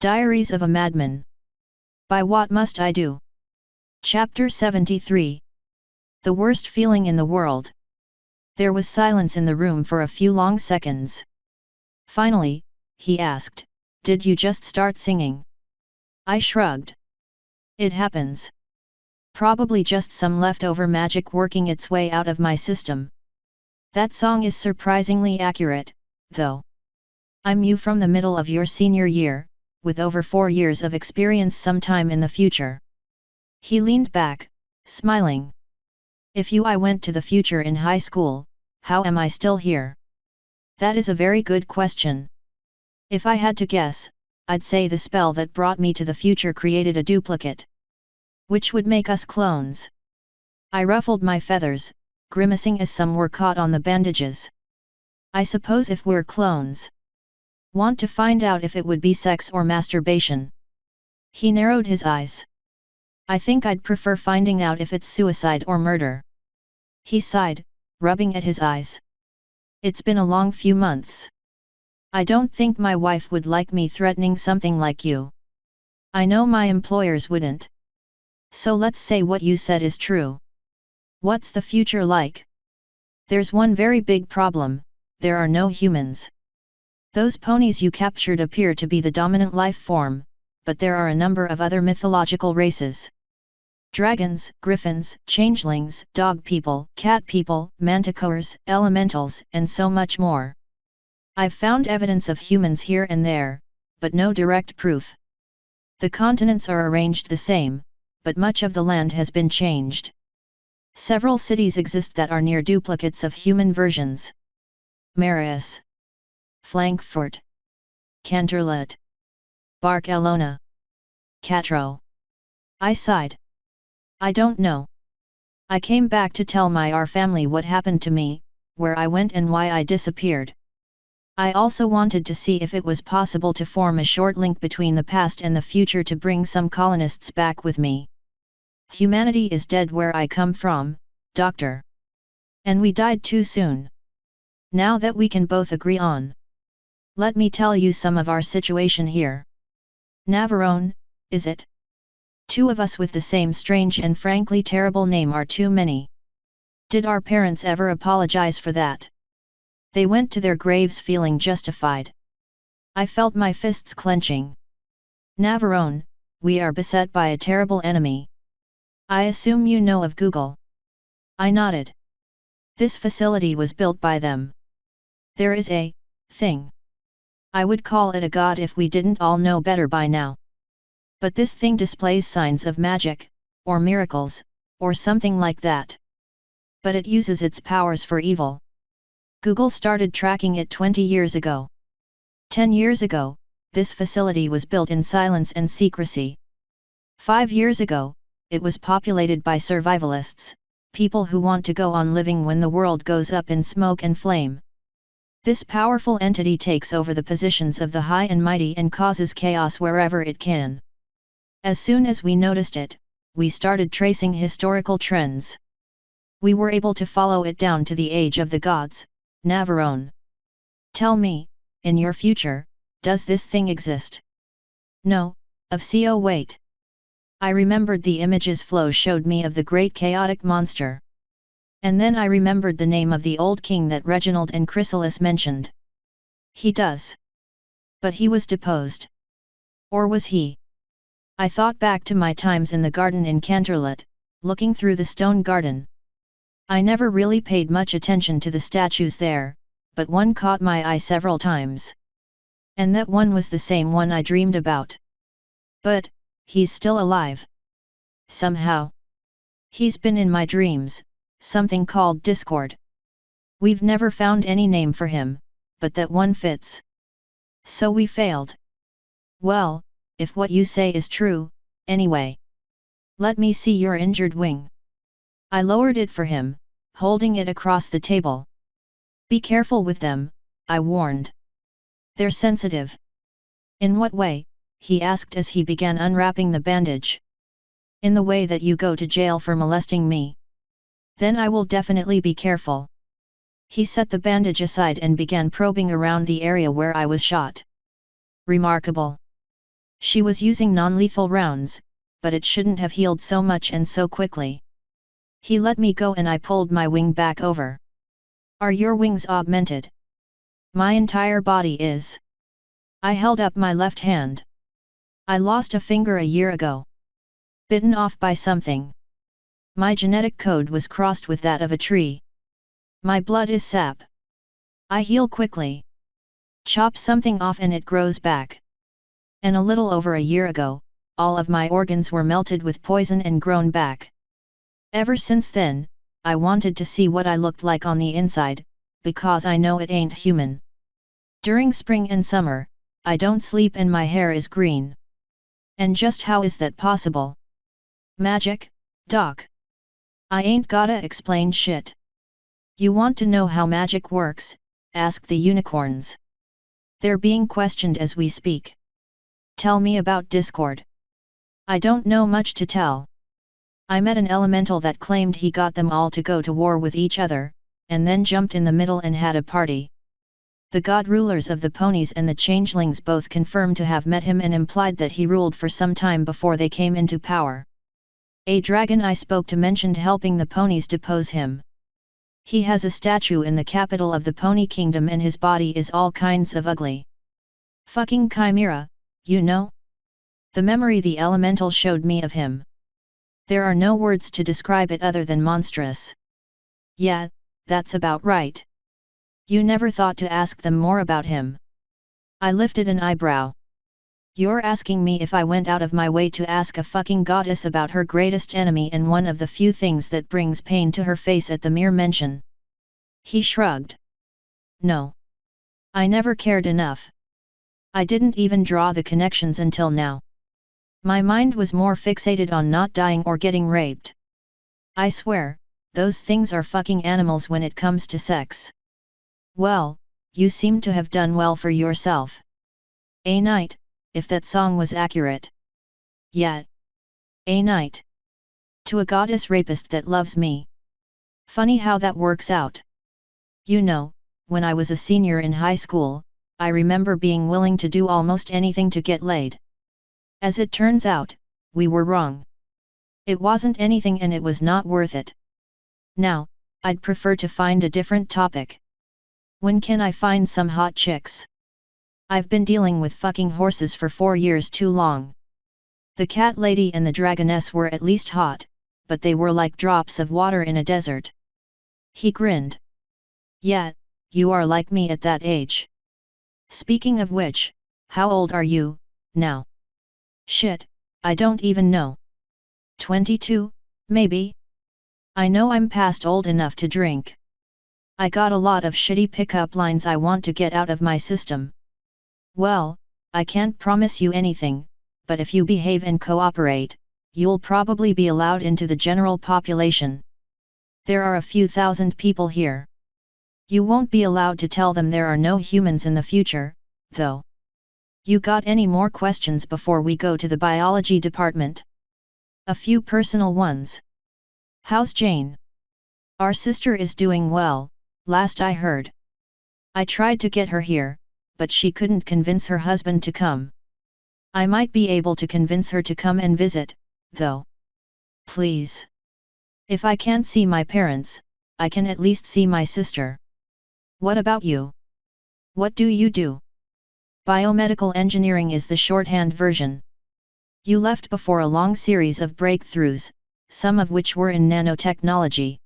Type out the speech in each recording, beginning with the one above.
Diaries of a Madman. By What Must I Do? Chapter 73. The worst feeling in the world. There was silence in the room for a few long seconds. Finally, he asked, "Did you just start singing?" I shrugged. "It happens. Probably just some leftover magic working its way out of my system." "That song is surprisingly accurate, though. I'm you from the middle of your senior year, with over 4 years of experience sometime in the future." He leaned back, smiling. "If I went to the future in high school, how am I still here?" "That is a very good question. If I had to guess, I'd say the spell that brought me to the future created a duplicate. Which would make us clones." I ruffled my feathers, grimacing as some were caught on the bandages. "I suppose if we're clones. Want to find out if it would be sex or masturbation?" He narrowed his eyes. "I think I'd prefer finding out if it's suicide or murder." He sighed, rubbing at his eyes. "It's been a long few months. I don't think my wife would like me threatening something like you. I know my employers wouldn't. So let's say what you said is true. What's the future like?" "There's one very big problem: there are no humans. Those ponies you captured appear to be the dominant life form, but there are a number of other mythological races. Dragons, griffins, changelings, dog people, cat people, manticores, elementals, and so much more. I've found evidence of humans here and there, but no direct proof. The continents are arranged the same, but much of the land has been changed. Several cities exist that are near duplicates of human versions. Marius, Frankfurt, Canterlot, Barcelona, Catro." I sighed. "I don't know. I came back to tell our family what happened to me, where I went and why I disappeared. I also wanted to see if it was possible to form a short link between the past and the future to bring some colonists back with me. Humanity is dead where I come from, Doctor. And we died too soon. Now that we can both agree on. Let me tell you some of our situation here. Navarone, is it? 2 of us with the same strange and frankly terrible name are too many. Did our parents ever apologize for that? They went to their graves feeling justified." I felt my fists clenching. "Navarone, we are beset by a terrible enemy. I assume you know of Google." I nodded. "This facility was built by them. There is a thing. I would call it a god if we didn't all know better by now. But this thing displays signs of magic, or miracles, or something like that. But it uses its powers for evil. Google started tracking it 20 years ago. 10 years ago, this facility was built in silence and secrecy. 5 years ago, it was populated by survivalists, people who want to go on living when the world goes up in smoke and flame. This powerful entity takes over the positions of the high and mighty and causes chaos wherever it can. As soon as we noticed it, we started tracing historical trends. We were able to follow it down to the age of the gods, Navarone. Tell me, in your future, does this thing exist?" "No, wait. I remembered the images Flo showed me of the great chaotic monster. And then I remembered the name of the old king that Reginald and Chrysalis mentioned." "He does. But he was deposed. Or was he?" I thought back to my times in the garden in Canterlot, looking through the stone garden. I never really paid much attention to the statues there, but one caught my eye several times. And that one was the same one I dreamed about. "But, he's still alive. Somehow. He's been in my dreams, something called Discord. We've never found any name for him, but that one fits. So we failed." "Well, if what you say is true, anyway. Let me see your injured wing." I lowered it for him, holding it across the table. "Be careful with them," I warned. "They're sensitive." "In what way?" he asked as he began unwrapping the bandage. "In the way that you go to jail for molesting me. Then I will definitely be careful." He set the bandage aside and began probing around the area where I was shot. "Remarkable. She was using non-lethal rounds, but it shouldn't have healed so much and so quickly. He let me go and I pulled my wing back over. Are your wings augmented? My entire body is. I held up my left hand. I lost a finger a year ago. Bitten off by something. My genetic code was crossed with that of a tree. My blood is sap. I heal quickly. Chop something off and it grows back. And a little over a year ago, all of my organs were melted with poison and grown back. Ever since then, I wanted to see what I looked like on the inside, because I know it ain't human. During spring and summer, I don't sleep and my hair is green. And just how is that possible? Magic, Doc. I ain't gotta explain shit. You want to know how magic works? Ask the unicorns. They're being questioned as we speak. Tell me about Discord. I don't know much to tell. I met an elemental that claimed he got them all to go to war with each other, and then jumped in the middle and had a party. The god rulers of the ponies and the changelings both confirmed to have met him and implied that he ruled for some time before they came into power. A dragon I spoke to mentioned helping the ponies depose him. He has a statue in the capital of the pony kingdom and his body is all kinds of ugly. Fucking chimera, you know? The memory the elemental showed me of him. There are no words to describe it other than monstrous. Yeah, that's about right. You never thought to ask them more about him. I lifted an eyebrow. You're asking me if I went out of my way to ask a fucking goddess about her greatest enemy and one of the few things that brings pain to her face at the mere mention. He shrugged. No. I never cared enough. I didn't even draw the connections until now. My mind was more fixated on not dying or getting raped. I swear, those things are fucking animals when it comes to sex. Well, you seem to have done well for yourself. A night, if that song was accurate. Yeah. A night. To a goddess rapist that loves me. Funny how that works out. You know, when I was a senior in high school, I remember being willing to do almost anything to get laid. As it turns out, we were wrong. It wasn't anything and it was not worth it. Now, I'd prefer to find a different topic. When can I find some hot chicks? I've been dealing with fucking horses for 4 years too long. The cat lady and the dragoness were at least hot, but they were like drops of water in a desert. He grinned. Yeah, you are like me at that age. Speaking of which, how old are you, now? Shit, I don't even know. 22, maybe? I know I'm past old enough to drink. I got a lot of shitty pickup lines I want to get out of my system. Well, I can't promise you anything, but if you behave and cooperate, you'll probably be allowed into the general population. There are a few thousand people here. You won't be allowed to tell them there are no humans in the future, though. You got any more questions before we go to the biology department? A few personal ones. How's Jane? Our sister is doing well, last I heard. I tried to get her here, but she couldn't convince her husband to come. I might be able to convince her to come and visit, though. Please. If I can't see my parents, I can at least see my sister. What about you? What do you do? Biomedical engineering is the shorthand version. You left before a long series of breakthroughs, some of which were in nanotechnology.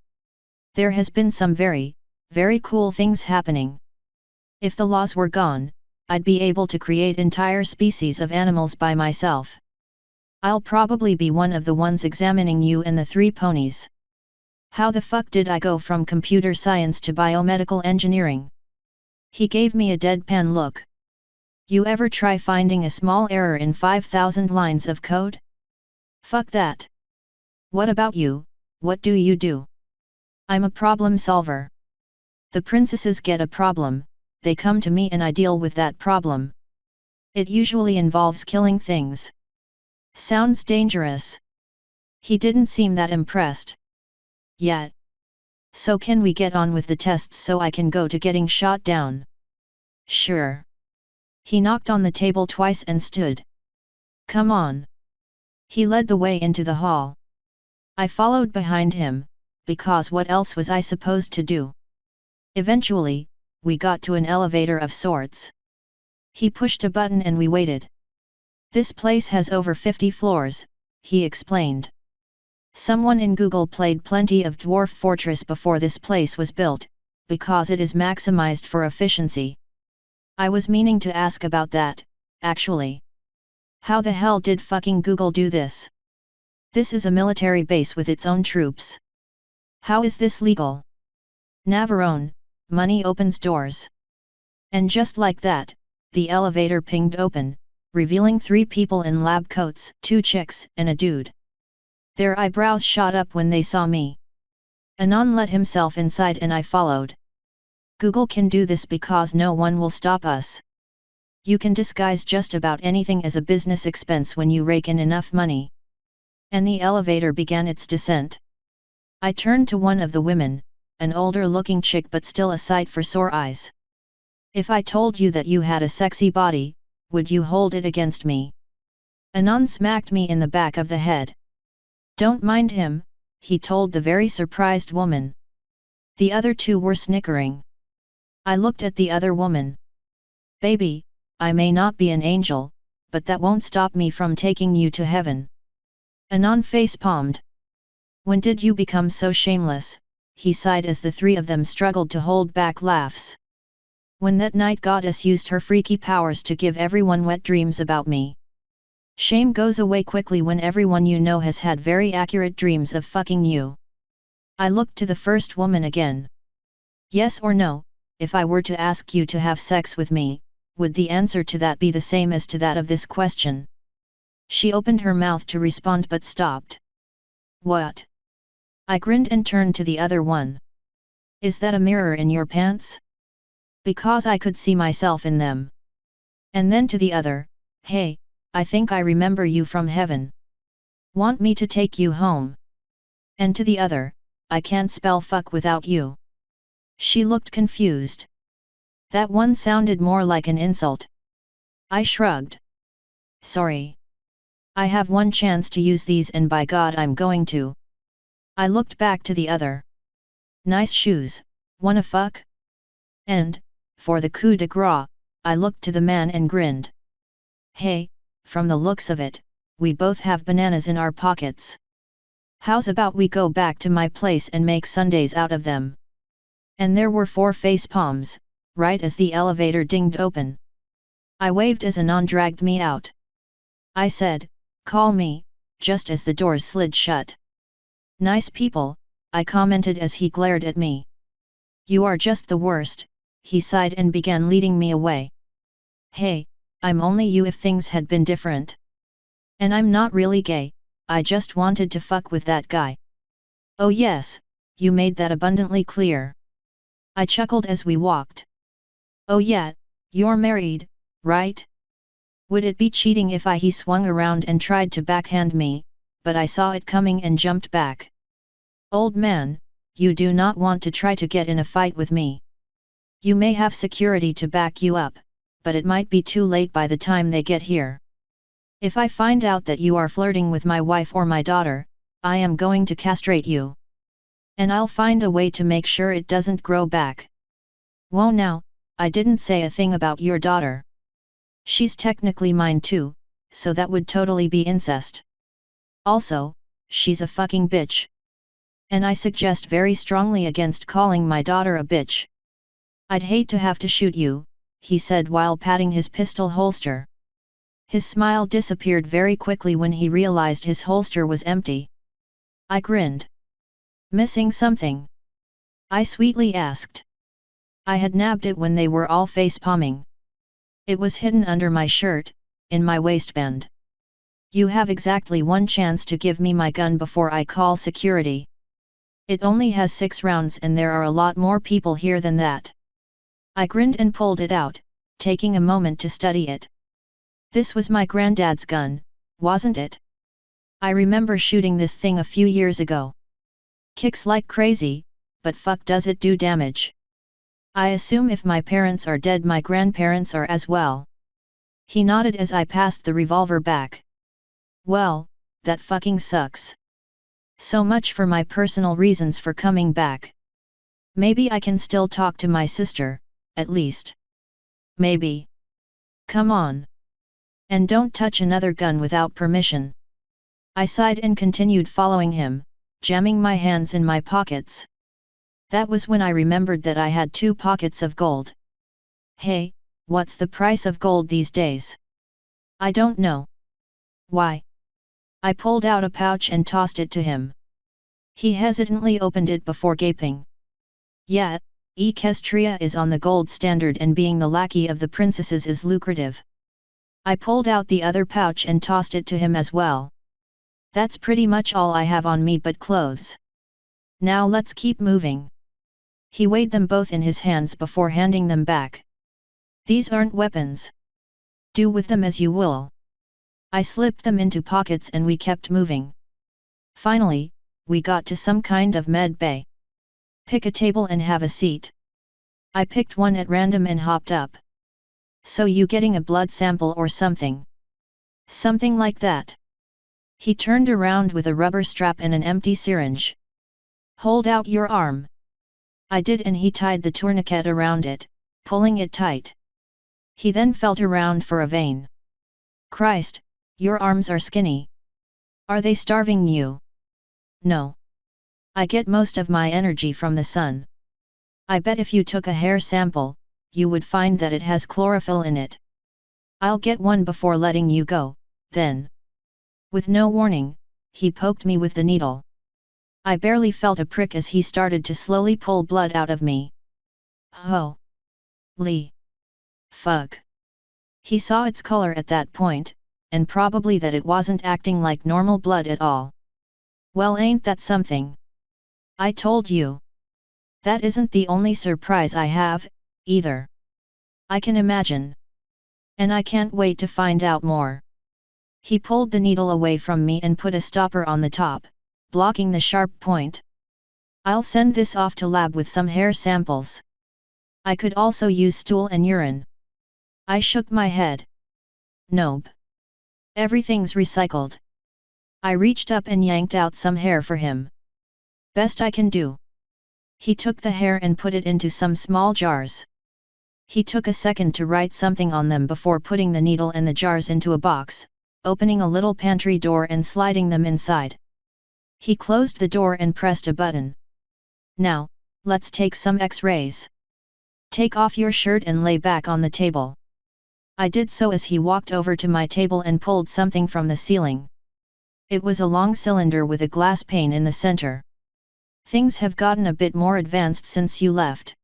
There has been some very, very cool things happening. If the laws were gone, I'd be able to create entire species of animals by myself. I'll probably be one of the ones examining you and the 3 ponies. How the fuck did I go from computer science to biomedical engineering? He gave me a deadpan look. You ever try finding a small error in 5,000 lines of code? Fuck that. What about you, what do you do? I'm a problem solver. The princesses get a problem, they come to me and I deal with that problem. It usually involves killing things. Sounds dangerous. He didn't seem that impressed. Yet. So can we get on with the tests so I can go to getting shot down? Sure. He knocked on the table twice and stood. Come on. He led the way into the hall. I followed behind him, because what else was I supposed to do? Eventually, we got to an elevator of sorts. He pushed a button and we waited. This place has over 50 floors, he explained. Someone in Google played plenty of Dwarf Fortress before this place was built, because it is maximized for efficiency. I was meaning to ask about that, actually. How the hell did fucking Google do this? This is a military base with its own troops. How is this legal? Navarone, money opens doors. And just like that, the elevator pinged open, revealing 3 people in lab coats, 2 chicks and a dude. Their eyebrows shot up when they saw me. Anon let himself inside and I followed. Google can do this because no one will stop us. You can disguise just about anything as a business expense when you rake in enough money. And the elevator began its descent. I turned to one of the women, an older-looking chick but still a sight for sore eyes. If I told you that you had a sexy body, would you hold it against me? Anon smacked me in the back of the head. Don't mind him, he told the very surprised woman. The other 2 were snickering. I looked at the other woman. Baby, I may not be an angel, but that won't stop me from taking you to heaven. Anon face-palmed. When did you become so shameless? He sighed as the 3 of them struggled to hold back laughs. When that night goddess used her freaky powers to give everyone wet dreams about me. Shame goes away quickly when everyone you know has had very accurate dreams of fucking you. I looked to the first woman again. Yes or no, if I were to ask you to have sex with me, would the answer to that be the same as to that of this question? She opened her mouth to respond but stopped. What? I grinned and turned to the other one. Is that a mirror in your pants? Because I could see myself in them. And then to the other, hey, I think I remember you from heaven. Want me to take you home? And to the other, I can't spell fuck without you. She looked confused. That one sounded more like an insult. I shrugged. Sorry. I have one chance to use these and by God I'm going to. I looked back to the other. Nice shoes, wanna fuck? And, for the coup de grace, I looked to the man and grinned. Hey, from the looks of it, we both have bananas in our pockets. How's about we go back to my place and make sundaes out of them? And there were 4 face palms, right as the elevator dinged open. I waved as Anon dragged me out. I said, call me, just as the doors slid shut. Nice people, I commented as he glared at me. You are just the worst, he sighed and began leading me away. Hey, I'm only you if things had been different. And I'm not really gay, I just wanted to fuck with that guy. Oh yes, you made that abundantly clear. I chuckled as we walked. Oh yeah, you're married, right? Would it be cheating if he swung around and tried to backhand me, but I saw it coming and jumped back. Old man, you do not want to try to get in a fight with me. You may have security to back you up, but it might be too late by the time they get here. If I find out that you are flirting with my wife or my daughter, I am going to castrate you. And I'll find a way to make sure it doesn't grow back. Whoa now, I didn't say a thing about your daughter. She's technically mine too, so that would totally be incest. Also, she's a fucking bitch. And I suggest very strongly against calling my daughter a bitch. I'd hate to have to shoot you, he said while patting his pistol holster. His smile disappeared very quickly when he realized his holster was empty. I grinned. Missing something? I sweetly asked. I had nabbed it when they were all face-palming. It was hidden under my shirt, in my waistband. You have exactly 1 chance to give me my gun before I call security. It only has 6 rounds and there are a lot more people here than that. I grinned and pulled it out, taking a moment to study it. This was my granddad's gun, wasn't it? I remember shooting this thing a few years ago. Kicks like crazy, but fuck does it do damage. I assume if my parents are dead my grandparents are as well. He nodded as I passed the revolver back. Well, that fucking sucks. So much for my personal reasons for coming back. Maybe I can still talk to my sister, at least. Maybe. Come on. And don't touch another gun without permission. I sighed and continued following him, jamming my hands in my pockets. That was when I remembered that I had 2 pockets of gold. Hey, what's the price of gold these days? I don't know. Why? I pulled out a pouch and tossed it to him. He hesitantly opened it before gaping. Yeah, Equestria is on the gold standard and being the lackey of the princesses is lucrative. I pulled out the other pouch and tossed it to him as well. That's pretty much all I have on me but clothes. Now let's keep moving. He weighed them both in his hands before handing them back. These aren't weapons. Do with them as you will. I slipped them into pockets and we kept moving. Finally, we got to some kind of med bay. Pick a table and have a seat. I picked one at random and hopped up. So you getting a blood sample or something? Something like that. He turned around with a rubber strap and an empty syringe. Hold out your arm. I did and he tied the tourniquet around it, pulling it tight. He then felt around for a vein. Christ, your arms are skinny. Are they starving you? No. I get most of my energy from the sun. I bet if you took a hair sample, you would find that it has chlorophyll in it. I'll get one before letting you go, then. With no warning, he poked me with the needle. I barely felt a prick as he started to slowly pull blood out of me. Oh. Lee. Fuck. He saw its color at that point, and probably that it wasn't acting like normal blood at all. Well, ain't that something? I told you. That isn't the only surprise I have, either. I can imagine. And I can't wait to find out more. He pulled the needle away from me and put a stopper on the top, blocking the sharp point. I'll send this off to lab with some hair samples. I could also use stool and urine. I shook my head. Nope. Everything's recycled. I reached up and yanked out some hair for him. Best I can do. He took the hair and put it into some small jars. He took a second to write something on them before putting the needle and the jars into a box, opening a little pantry door and sliding them inside. He closed the door and pressed a button. Now, let's take some X-rays. Take off your shirt and lay back on the table. I did so as he walked over to my table and pulled something from the ceiling. It was a long cylinder with a glass pane in the center. Things have gotten a bit more advanced since you left.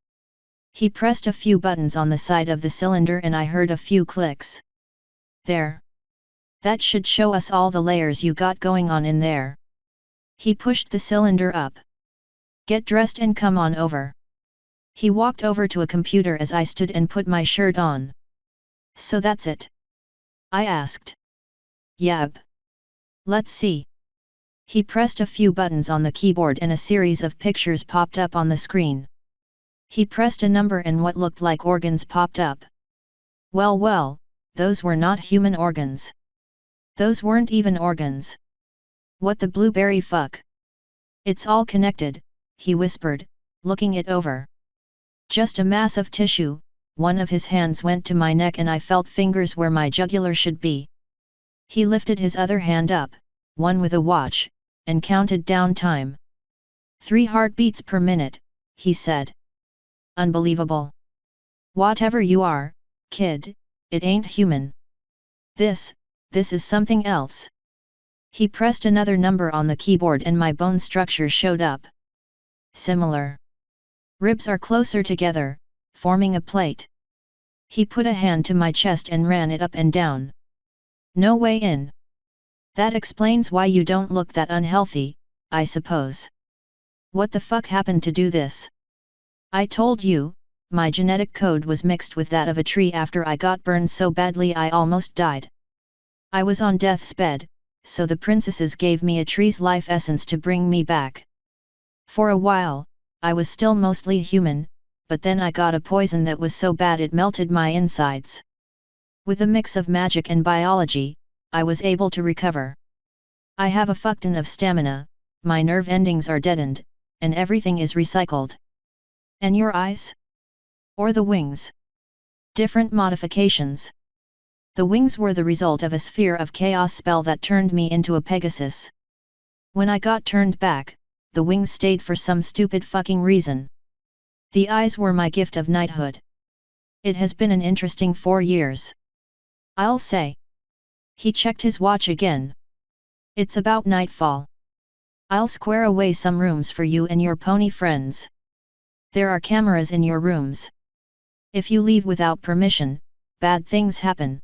He pressed a few buttons on the side of the cylinder and I heard a few clicks. There. That should show us all the layers you got going on in there. He pushed the cylinder up. Get dressed and come on over. He walked over to a computer as I stood and put my shirt on. So that's it? I asked. Yep. Let's see. He pressed a few buttons on the keyboard and a series of pictures popped up on the screen. He pressed a number and what looked like organs popped up. Well, those were not human organs. Those weren't even organs. What the blueberry fuck? It's all connected, he whispered, looking it over. Just a mass of tissue. One of his hands went to my neck and I felt fingers where my jugular should be. He lifted his other hand up, one with a watch, and counted down time. 3 heartbeats per minute, he said. Unbelievable. Whatever you are, kid, it ain't human. This is something else. He pressed another number on the keyboard and my bone structure showed up. Similar. Ribs are closer together, forming a plate. He put a hand to my chest and ran it up and down. No way in. That explains why you don't look that unhealthy, I suppose. What the fuck happened to do this? I told you, my genetic code was mixed with that of a tree after I got burned so badly I almost died. I was on death's bed, so the princesses gave me a tree's life essence to bring me back. For a while, I was still mostly human, but then I got a poison that was so bad it melted my insides. With a mix of magic and biology, I was able to recover. I have a fuckton of stamina, my nerve endings are deadened, and everything is recycled. And your eyes? Or the wings? Different modifications. The wings were the result of a sphere of chaos spell that turned me into a Pegasus. When I got turned back, the wings stayed for some stupid fucking reason. The eyes were my gift of knighthood. It has been an interesting 4 years. I'll say. He checked his watch again. It's about nightfall. I'll square away some rooms for you and your pony friends. There are cameras in your rooms. If you leave without permission, bad things happen.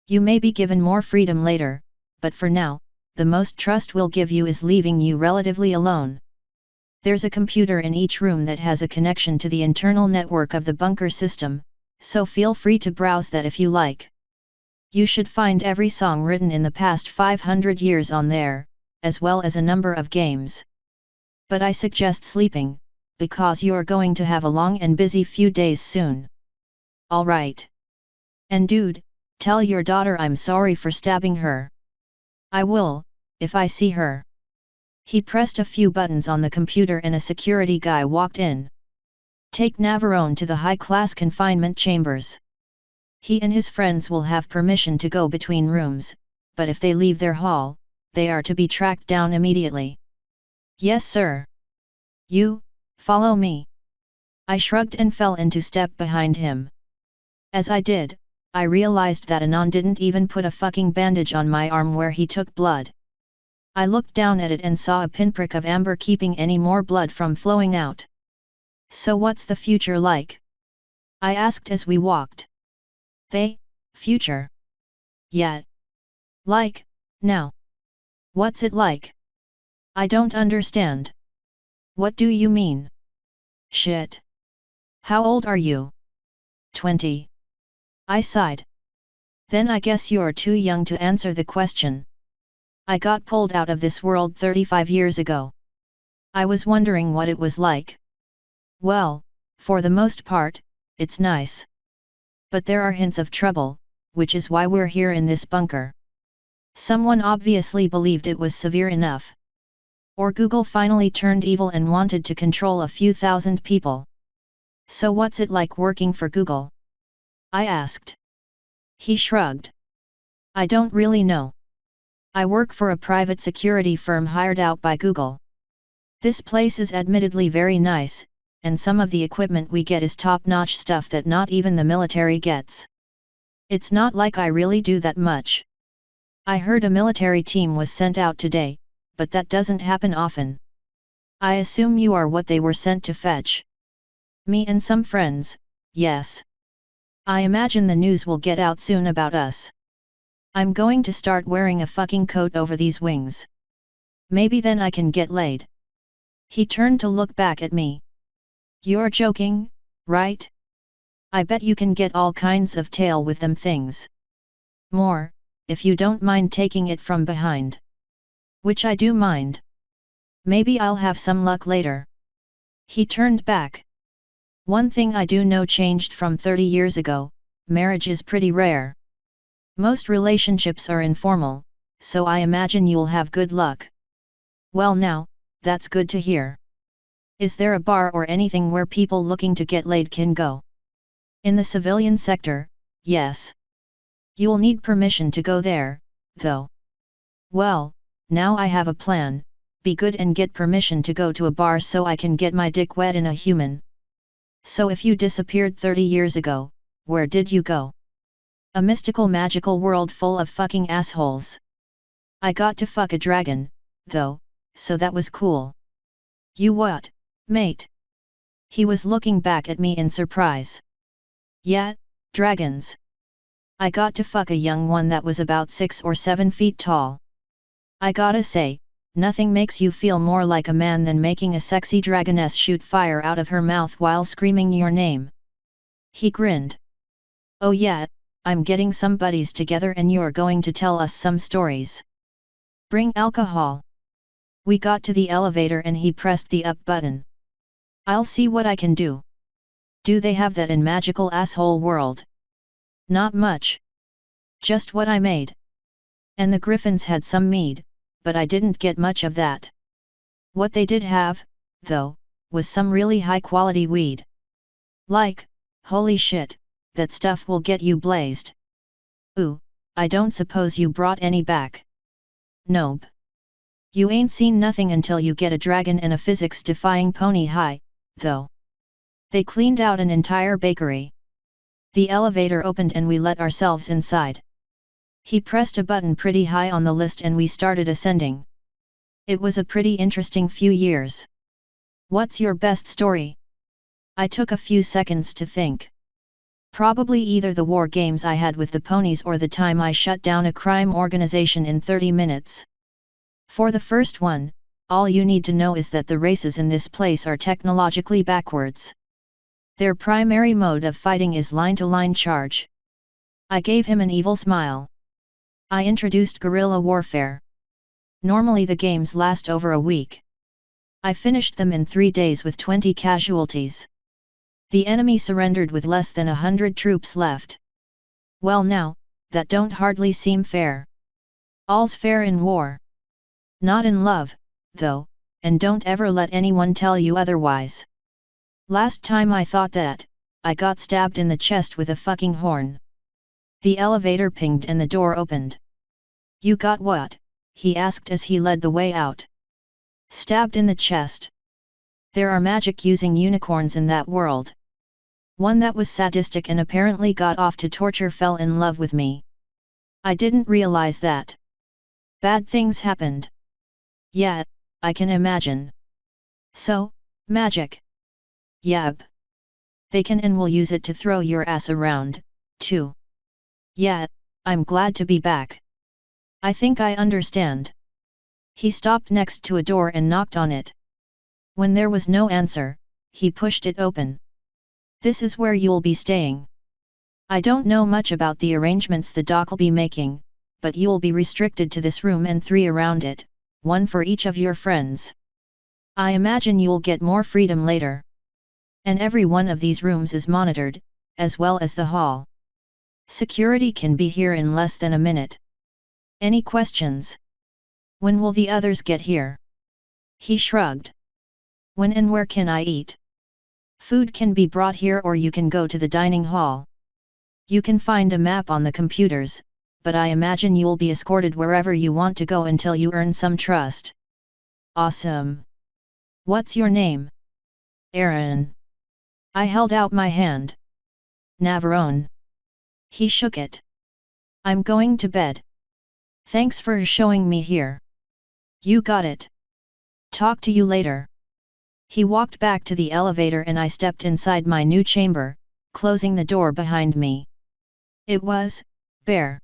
You may be given more freedom later, but for now, the most trust we'll give you is leaving you relatively alone. There's a computer in each room that has a connection to the internal network of the bunker system, so feel free to browse that if you like. You should find every song written in the past 500 years on there, as well as a number of games. But I suggest sleeping, because you're going to have a long and busy few days soon. Alright. And dude, tell your daughter I'm sorry for stabbing her. I will, if I see her. He pressed a few buttons on the computer and a security guy walked in. Take Navarone to the high-class confinement chambers. He and his friends will have permission to go between rooms, but if they leave their hall, they are to be tracked down immediately. Yes sir. You, follow me. I shrugged and fell into step behind him. As I did, I realized that Anon didn't even put a fucking bandage on my arm where he took blood. I looked down at it and saw a pinprick of amber keeping any more blood from flowing out. So what's the future like? I asked as we walked. Future. Yet. Like, now. What's it like? I don't understand. What do you mean? Shit. How old are you? 20. I sighed. Then I guess you're too young to answer the question. I got pulled out of this world 35 years ago. I was wondering what it was like. Well, for the most part, it's nice. But there are hints of trouble, which is why we're here in this bunker. Someone obviously believed it was severe enough. Or Google finally turned evil and wanted to control a few thousand people. So what's it like working for Google? I asked. He shrugged. I don't really know. I work for a private security firm hired out by Google. This place is admittedly very nice, and some of the equipment we get is top-notch stuff that not even the military gets. It's not like I really do that much. I heard a military team was sent out today, but that doesn't happen often. I assume you are what they were sent to fetch. Me and some friends, yes. I imagine the news will get out soon about us. I'm going to start wearing a fucking coat over these wings. Maybe then I can get laid. He turned to look back at me. You're joking, right? I bet you can get all kinds of tail with them things. More, if you don't mind taking it from behind. Which I do mind. Maybe I'll have some luck later. He turned back. One thing I do know changed from 30 years ago, marriage is pretty rare. Most relationships are informal, so I imagine you'll have good luck. Well now, that's good to hear. Is there a bar or anything where people looking to get laid can go? In the civilian sector, yes. You'll need permission to go there, though. Well, now I have a plan, be good and get permission to go to a bar so I can get my dick wet in a human. So if you disappeared 30 years ago, where did you go? A mystical magical world full of fucking assholes. I got to fuck a dragon, though, so that was cool. You what, mate? He was looking back at me in surprise. Yeah, dragons. I got to fuck a young one that was about 6 or 7 feet tall. I gotta say, nothing makes you feel more like a man than making a sexy dragoness shoot fire out of her mouth while screaming your name. He grinned. Oh yeah, I'm getting some buddies together and you're going to tell us some stories. Bring alcohol. We got to the elevator and he pressed the up button. I'll see what I can do. Do they have that in magical asshole world? Not much. Just what I made. And the griffins had some mead, but I didn't get much of that. What they did have, though, was some really high quality weed. Like, holy shit, that stuff will get you blazed. Ooh, I don't suppose you brought any back. Nope. You ain't seen nothing until you get a dragon and a physics-defying pony high, though. They cleaned out an entire bakery. The elevator opened and we let ourselves inside. He pressed a button pretty high on the list and we started ascending. It was a pretty interesting few years. What's your best story? I took a few seconds to think. Probably either the war games I had with the ponies or the time I shut down a crime organization in 30 minutes. For the first one, all you need to know is that the races in this place are technologically backwards. Their primary mode of fighting is line-to-line charge. I gave him an evil smile. I introduced guerrilla warfare. Normally the games last over a week. I finished them in 3 days with 20 casualties. The enemy surrendered with less than 100 troops left. Well now, that don't hardly seem fair. All's fair in war. Not in love, though, and don't ever let anyone tell you otherwise. Last time I thought that, I got stabbed in the chest with a fucking horn. The elevator pinged and the door opened. You got what? He asked as he led the way out. Stabbed in the chest. There are magic using unicorns in that world. One that was sadistic and apparently got off to torture fell in love with me. I didn't realize that. Bad things happened. Yeah, I can imagine. So, magic. Yep. They can and will use it to throw your ass around, too. Yeah, I'm glad to be back. I think I understand. He stopped next to a door and knocked on it. When there was no answer, he pushed it open. This is where you'll be staying. I don't know much about the arrangements the doc'll be making, but you'll be restricted to this room and 3 around it, 1 for each of your friends. I imagine you'll get more freedom later. And every one of these rooms is monitored, as well as the hall. Security can be here in less than a minute. Any questions? When will the others get here? He shrugged. When and where can I eat? Food can be brought here or you can go to the dining hall. You can find a map on the computers, but I imagine you'll be escorted wherever you want to go until you earn some trust. Awesome. What's your name? Aaron. I held out my hand. Navarone. He shook it. I'm going to bed. Thanks for showing me here. You got it. Talk to you later. He walked back to the elevator and I stepped inside my new chamber, closing the door behind me. It was bare.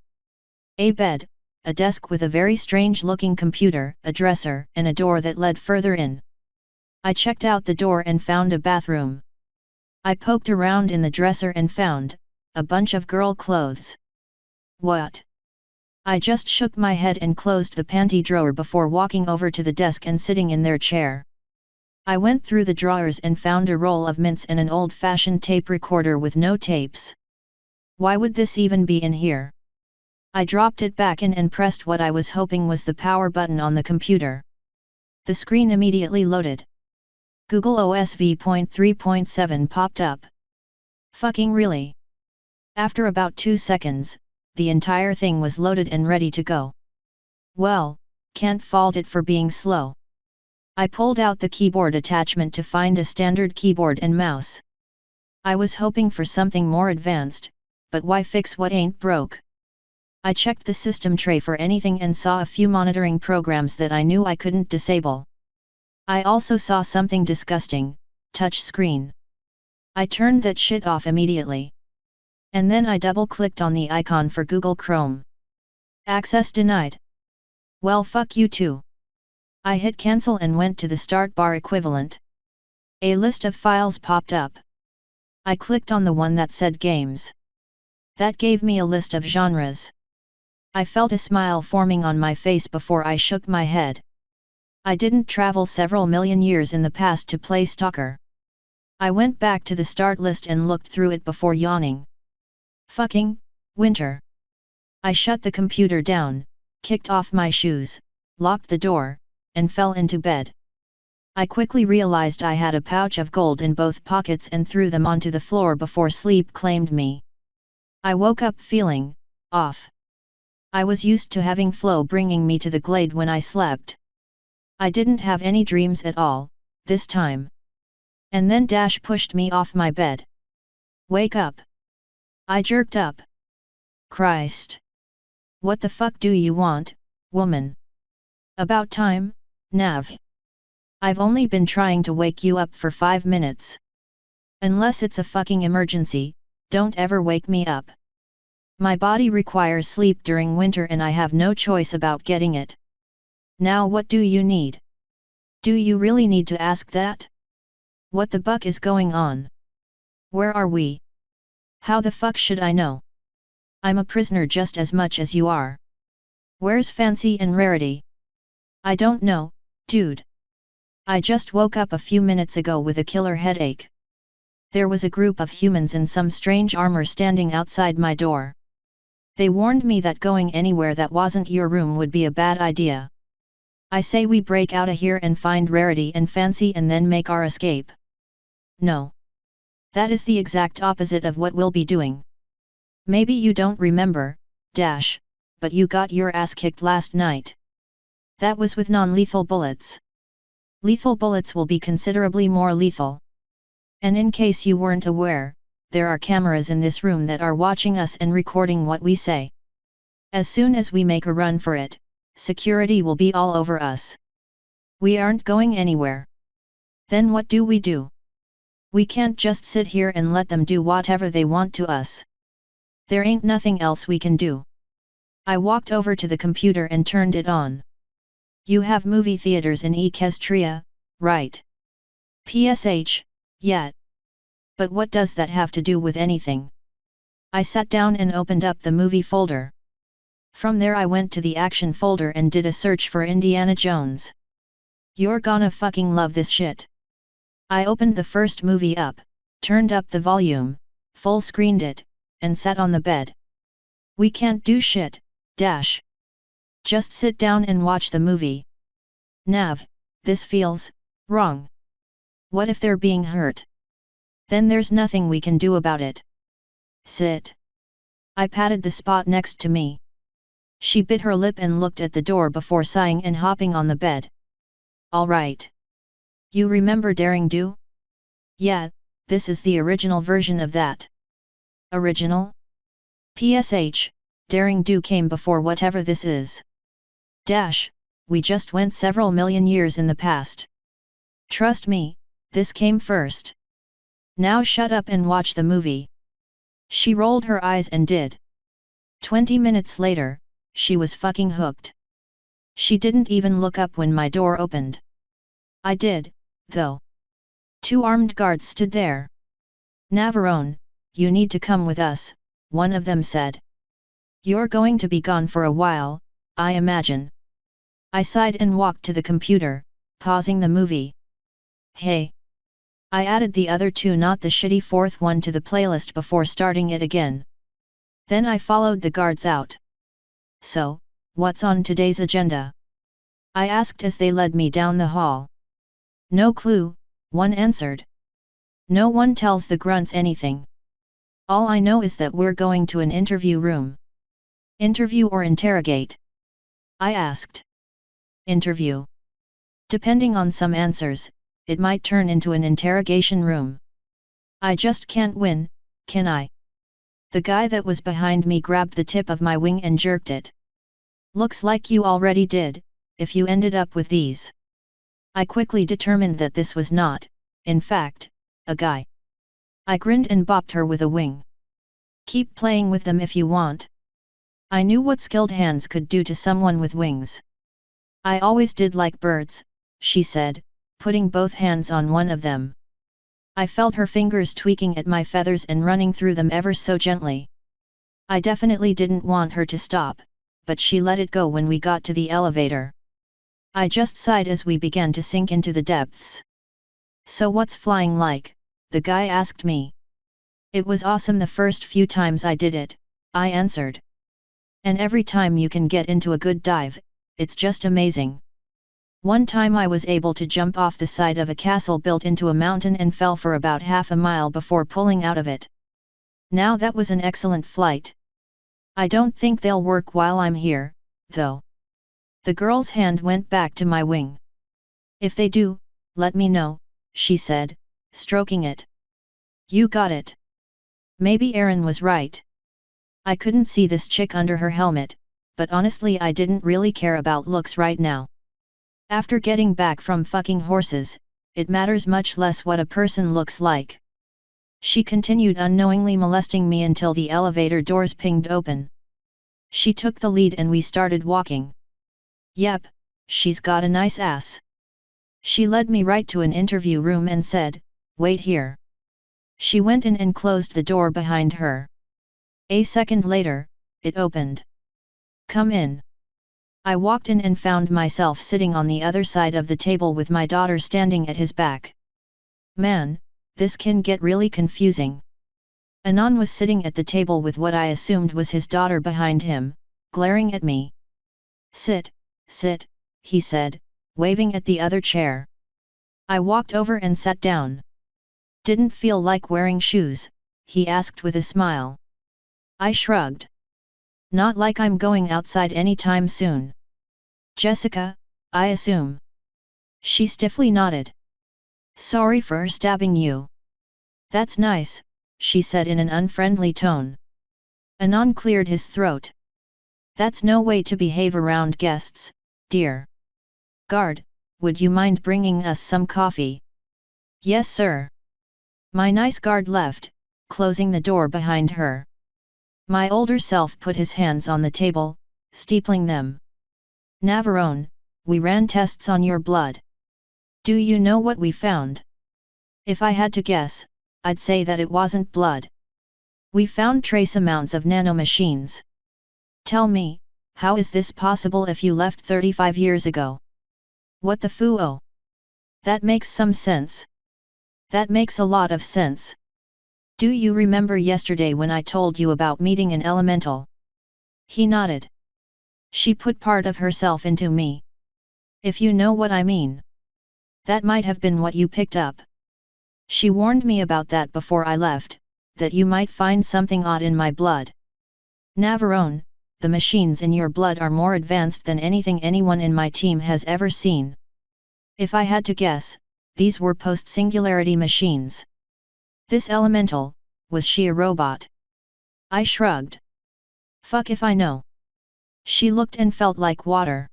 A bed, a desk with a very strange-looking computer, a dresser, and a door that led further in. I checked out the door and found a bathroom. I poked around in the dresser and found a bunch of girl clothes. What? I just shook my head and closed the panty drawer before walking over to the desk and sitting in their chair. I went through the drawers and found a roll of mints and an old-fashioned tape recorder with no tapes. Why would this even be in here? I dropped it back in and pressed what I was hoping was the power button on the computer. The screen immediately loaded. Google OS v.3.7 popped up. Fucking really? After about 2 seconds, the entire thing was loaded and ready to go. Well, can't fault it for being slow. I pulled out the keyboard attachment to find a standard keyboard and mouse. I was hoping for something more advanced, but why fix what ain't broke? I checked the system tray for anything and saw a few monitoring programs that I knew I couldn't disable. I also saw something disgusting, touch screen. I turned that shit off immediately. And then I double-clicked on the icon for Google Chrome. Access denied. Well, fuck you too. I hit cancel and went to the start bar equivalent. A list of files popped up. I clicked on the one that said games. That gave me a list of genres. I felt a smile forming on my face before I shook my head. I didn't travel several million years in the past to play Stalker. I went back to the start list and looked through it before yawning. Fucking winter. I shut the computer down, kicked off my shoes, locked the door, and fell into bed. I quickly realized I had a pouch of gold in both pockets and threw them onto the floor before sleep claimed me. I woke up feeling off. I was used to having Flo bringing me to the glade when I slept. I didn't have any dreams at all, this time. And then Dash pushed me off my bed. Wake up! I jerked up. Christ! What the fuck do you want, woman? About time, Nav. I've only been trying to wake you up for 5 minutes. Unless it's a fucking emergency, don't ever wake me up. My body requires sleep during winter and I have no choice about getting it. Now what do you need? Do you really need to ask that? What the buck is going on? Where are we? How the fuck should I know? I'm a prisoner just as much as you are. Where's Fancy and Rarity? I don't know, dude. I just woke up a few minutes ago with a killer headache. There was a group of humans in some strange armor standing outside my door. They warned me that going anywhere that wasn't your room would be a bad idea. I say we break out of here and find Rarity and Fancy and then make our escape. No. That is the exact opposite of what we'll be doing. Maybe you don't remember, Dash, but you got your ass kicked last night. That was with non-lethal bullets. Lethal bullets will be considerably more lethal. And in case you weren't aware, there are cameras in this room that are watching us and recording what we say. As soon as we make a run for it, security will be all over us. We aren't going anywhere. Then what do? We can't just sit here and let them do whatever they want to us. There ain't nothing else we can do. I walked over to the computer and turned it on. You have movie theaters in Equestria, right? PSH, yeah. But what does that have to do with anything? I sat down and opened up the movie folder. From there I went to the action folder and did a search for Indiana Jones. You're gonna fucking love this shit. I opened the first movie up, turned up the volume, full screened it, and sat on the bed. We can't do shit, Dash. Just sit down and watch the movie. Nav, this feels wrong. What if they're being hurt? Then there's nothing we can do about it. Sit. I patted the spot next to me. She bit her lip and looked at the door before sighing and hopping on the bed. All right. You remember Daring Do? Yeah, this is the original version of that. Original? PSH, Daring Do came before whatever this is. Dash, we just went several million years in the past. Trust me, this came first. Now shut up and watch the movie. She rolled her eyes and did. 20 minutes later, she was fucking hooked. She didn't even look up when my door opened. I did, though. 2 armed guards stood there. Navarone, you need to come with us, one of them said. You're going to be gone for a while, I imagine. I sighed and walked to the computer, pausing the movie. Hey. I added the other 2, not the shitty 4th one, to the playlist before starting it again. Then I followed the guards out. So, what's on today's agenda? I asked as they led me down the hall. No clue, one answered. No one tells the grunts anything. All I know is that we're going to an interview room. Interview or interrogate? I asked. Interview. Depending on some answers, it might turn into an interrogation room. I just can't win, can I? The guy that was behind me grabbed the tip of my wing and jerked it. Looks like you already did, if you ended up with these. I quickly determined that this was not, in fact, a guy. I grinned and bopped her with a wing. Keep playing with them if you want. I knew what skilled hands could do to someone with wings. I always did like birds, she said, putting both hands on one of them. I felt her fingers tweaking at my feathers and running through them ever so gently. I definitely didn't want her to stop, but she let it go when we got to the elevator. I just sighed as we began to sink into the depths. So what's flying like? The guy asked me. It was awesome the first few times I did it, I answered. And every time you can get into a good dive, it's just amazing. One time I was able to jump off the side of a castle built into a mountain and fell for about half a mile before pulling out of it. Now that was an excellent flight. I don't think they'll work while I'm here, though. The girl's hand went back to my wing. If they do, let me know, she said, stroking it. You got it. Maybe Erin was right. I couldn't see this chick under her helmet, but honestly I didn't really care about looks right now. After getting back from fucking horses, it matters much less what a person looks like. She continued unknowingly molesting me until the elevator doors pinged open. She took the lead and we started walking. Yep, she's got a nice ass. She led me right to an interview room and said, wait here. She went in and closed the door behind her. A second later, it opened. Come in. I walked in and found myself sitting on the other side of the table with my daughter standing at his back. Man, this can get really confusing. Anand was sitting at the table with what I assumed was his daughter behind him, glaring at me. Sit, he said, waving at the other chair. I walked over and sat down. Didn't feel like wearing shoes, he asked with a smile. I shrugged. Not like I'm going outside anytime soon. Jessica, I assume. She stiffly nodded. Sorry for stabbing you. That's nice, she said in an unfriendly tone. Anand cleared his throat. That's no way to behave around guests, dear. Guard, would you mind bringing us some coffee? Yes, sir. My nice guard left, closing the door behind her. My older self put his hands on the table, steepling them. Navarone, we ran tests on your blood. Do you know what we found? If I had to guess, I'd say that it wasn't blood. We found trace amounts of nanomachines. Tell me, how is this possible if you left 35 years ago? What the foo-oh? That makes some sense. That makes a lot of sense. Do you remember yesterday when I told you about meeting an elemental? He nodded. She put part of herself into me. If you know what I mean. That might have been what you picked up. She warned me about that before I left, that you might find something odd in my blood. Navarone, the machines in your blood are more advanced than anything anyone in my team has ever seen. If I had to guess, these were post-singularity machines. This elemental, was she a robot? I shrugged. Fuck if I know. She looked and felt like water.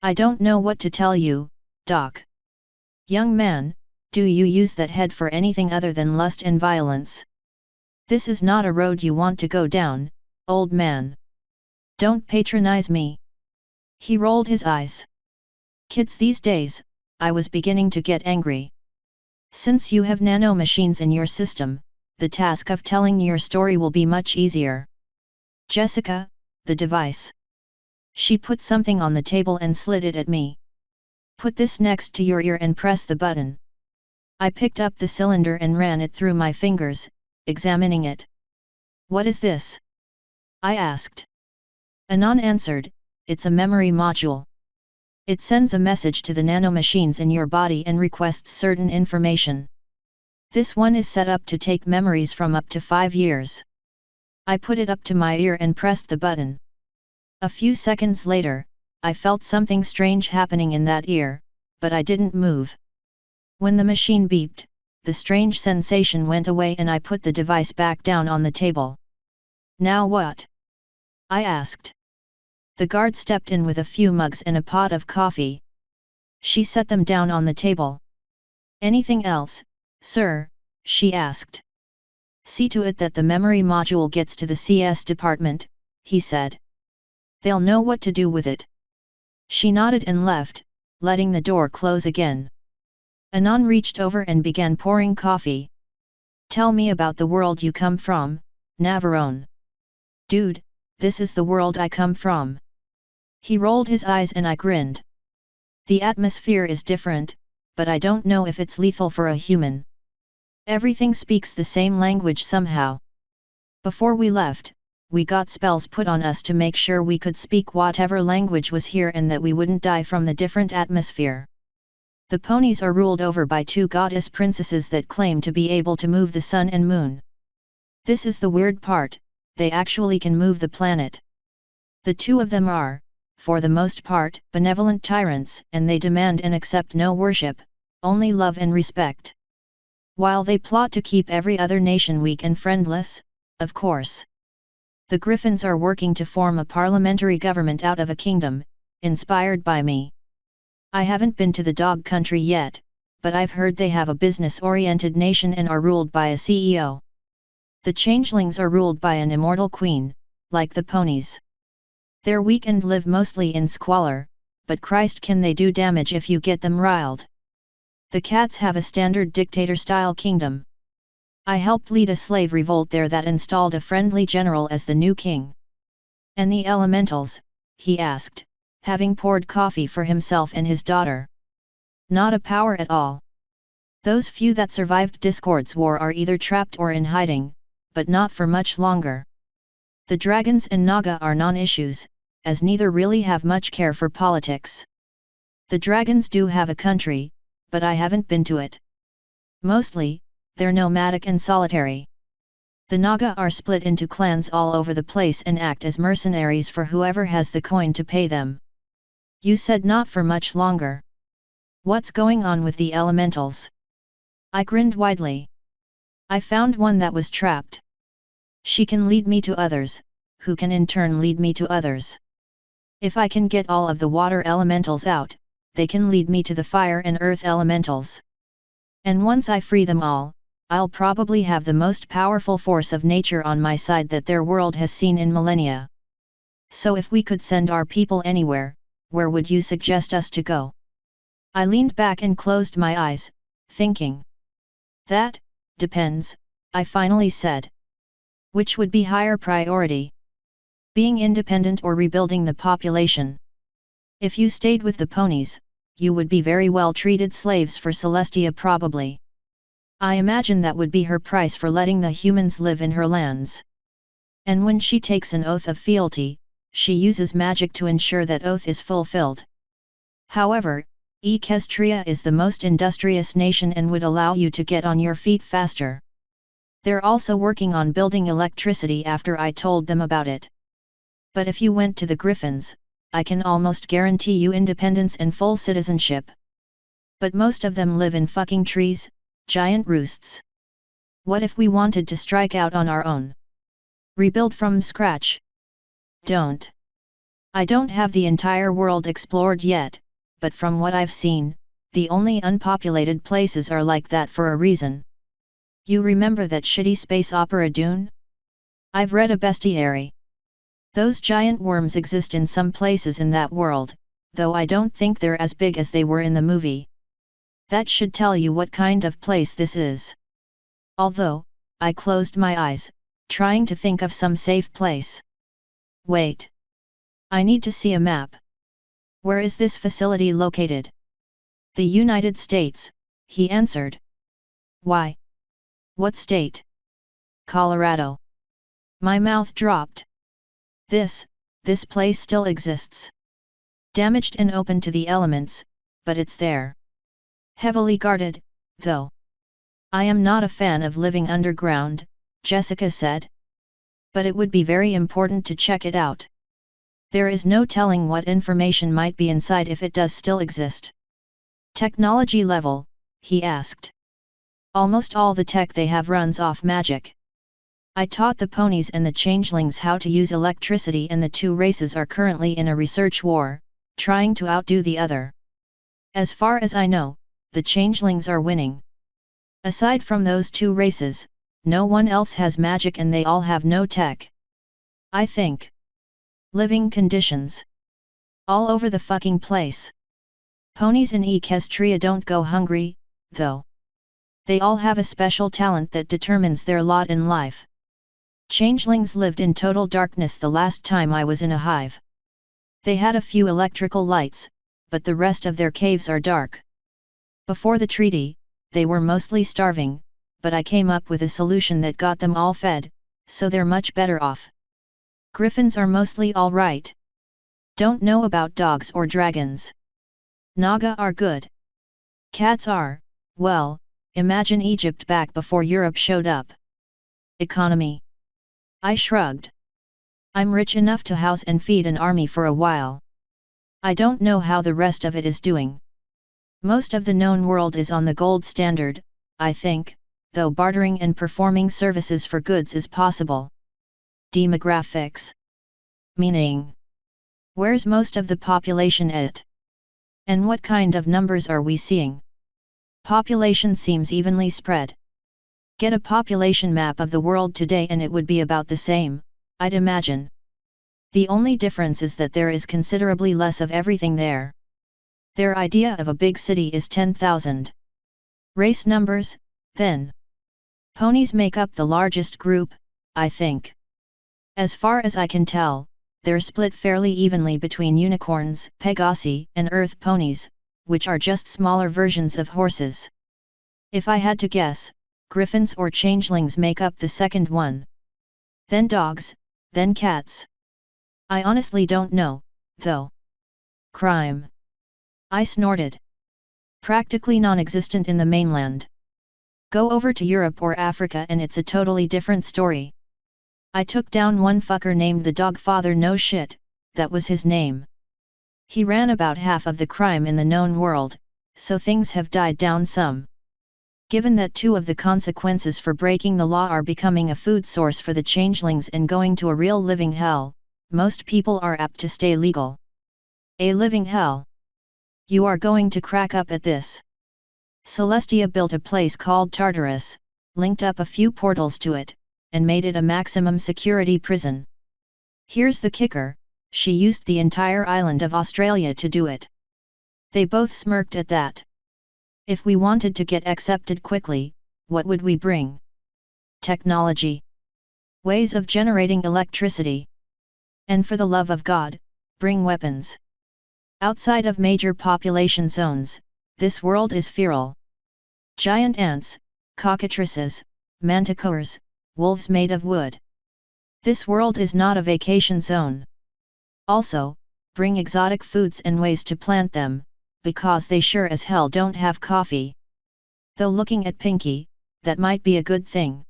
I don't know what to tell you, Doc. Young man, do you use that head for anything other than lust and violence? This is not a road you want to go down, old man. Don't patronize me. He rolled his eyes. Kids these days, I was beginning to get angry. Since you have nanomachines in your system, the task of telling your story will be much easier. Jessica, the device. She put something on the table and slid it at me. Put this next to your ear and press the button. I picked up the cylinder and ran it through my fingers, examining it. What is this? I asked. Anand answered, it's a memory module. It sends a message to the nanomachines in your body and requests certain information. This one is set up to take memories from up to 5 years. I put it up to my ear and pressed the button. A few seconds later, I felt something strange happening in that ear, but I didn't move. When the machine beeped, the strange sensation went away and I put the device back down on the table. Now what? I asked. The guard stepped in with a few mugs and a pot of coffee. She set them down on the table. Anything else, sir? She asked. See to it that the memory module gets to the CS department, he said. They'll know what to do with it. She nodded and left, letting the door close again. Anand reached over and began pouring coffee. Tell me about the world you come from, Navarone. Dude, this is the world I come from. He rolled his eyes and I grinned. The atmosphere is different, but I don't know if it's lethal for a human. Everything speaks the same language somehow. Before we left, we got spells put on us to make sure we could speak whatever language was here and that we wouldn't die from the different atmosphere. The ponies are ruled over by two goddess princesses that claim to be able to move the sun and moon. This is the weird part, they actually can move the planet. The two of them are, for the most part, benevolent tyrants, and they demand and accept no worship, only love and respect. While they plot to keep every other nation weak and friendless, of course. The Griffins are working to form a parliamentary government out of a kingdom, inspired by me. I haven't been to the dog country yet, but I've heard they have a business-oriented nation and are ruled by a CEO. The changelings are ruled by an immortal queen, like the ponies. They're weak and live mostly in squalor, but Christ can they do damage if you get them riled. The cats have a standard dictator-style kingdom. I helped lead a slave revolt there that installed a friendly general as the new king. And the elementals, he asked, having poured coffee for himself and his daughter. Not a power at all. Those few that survived Discord's war are either trapped or in hiding, but not for much longer. The dragons and Naga are non-issues, as neither really have much care for politics. The dragons do have a country, but I haven't been to it. Mostly, they're nomadic and solitary. The Naga are split into clans all over the place and act as mercenaries for whoever has the coin to pay them. You said not for much longer. What's going on with the elementals? I grinned widely. I found one that was trapped. She can lead me to others, who can in turn lead me to others. If I can get all of the water elementals out, they can lead me to the fire and earth elementals. And once I free them all, I'll probably have the most powerful force of nature on my side that their world has seen in millennia. So if we could send our people anywhere, where would you suggest us to go? I leaned back and closed my eyes, thinking. That depends, I finally said. Which would be higher priority? Being independent or rebuilding the population? If you stayed with the ponies, you would be very well treated slaves for Celestia probably. I imagine that would be her price for letting the humans live in her lands. And when she takes an oath of fealty, she uses magic to ensure that oath is fulfilled. However, Equestria is the most industrious nation and would allow you to get on your feet faster. They're also working on building electricity after I told them about it. But if you went to the Griffins, I can almost guarantee you independence and full citizenship. But most of them live in fucking trees, giant roosts. What if we wanted to strike out on our own? Rebuild from scratch? Don't. I don't have the entire world explored yet, but from what I've seen, the only unpopulated places are like that for a reason. You remember that shitty space opera Dune? I've read a bestiary. Those giant worms exist in some places in that world, though I don't think they're as big as they were in the movie. That should tell you what kind of place this is. Although, I closed my eyes, trying to think of some safe place. Wait. I need to see a map. Where is this facility located? The United States, he answered. Why? What state? Colorado. My mouth dropped. This place still exists. Damaged and open to the elements, but it's there. Heavily guarded, though. I am not a fan of living underground, Jessica said. But it would be very important to check it out. There is no telling what information might be inside if it does still exist. Technology level, he asked. Almost all the tech they have runs off magic. I taught the ponies and the changelings how to use electricity, and the two races are currently in a research war, trying to outdo the other. As far as I know, the changelings are winning. Aside from those two races, no one else has magic and they all have no tech. I think. Living conditions. All over the fucking place. Ponies in Equestria don't go hungry, though. They all have a special talent that determines their lot in life. Changelings lived in total darkness the last time I was in a hive. They had a few electrical lights, but the rest of their caves are dark. Before the treaty, they were mostly starving, but I came up with a solution that got them all fed, so they're much better off. Griffins are mostly alright. Don't know about dogs or dragons. Naga are good. Cats are, well, imagine Egypt back before Europe showed up. Economy. I shrugged. I'm rich enough to house and feed an army for a while. I don't know how the rest of it is doing. Most of the known world is on the gold standard, I think, though bartering and performing services for goods is possible. Demographics. Meaning. Where's most of the population at? And what kind of numbers are we seeing? Population seems evenly spread. Get a population map of the world today and it would be about the same, I'd imagine. The only difference is that there is considerably less of everything there. Their idea of a big city is 10,000. Race numbers, then. Ponies make up the largest group, I think. As far as I can tell, they're split fairly evenly between unicorns, pegasi, and earth ponies, which are just smaller versions of horses. If I had to guess, griffins or changelings make up the second one. Then dogs, then cats. I honestly don't know, though. Crime. I snorted. Practically non-existent in the mainland. Go over to Europe or Africa and it's a totally different story. I took down one fucker named the Dogfather, no shit, that was his name. He ran about half of the crime in the known world, so things have died down some. Given that two of the consequences for breaking the law are becoming a food source for the changelings and going to a real living hell, most people are apt to stay legal. A living hell. You are going to crack up at this. Celestia built a place called Tartarus, linked up a few portals to it, and made it a maximum security prison. Here's the kicker, she used the entire island of Australia to do it. They both smirked at that. If we wanted to get accepted quickly, what would we bring? Technology. Ways of generating electricity. And for the love of God, bring weapons. Outside of major population zones, this world is feral. Giant ants, cockatrices, manticores, wolves made of wood. This world is not a vacation zone. Also, bring exotic foods and ways to plant them, because they sure as hell don't have coffee. Though looking at Pinky, that might be a good thing.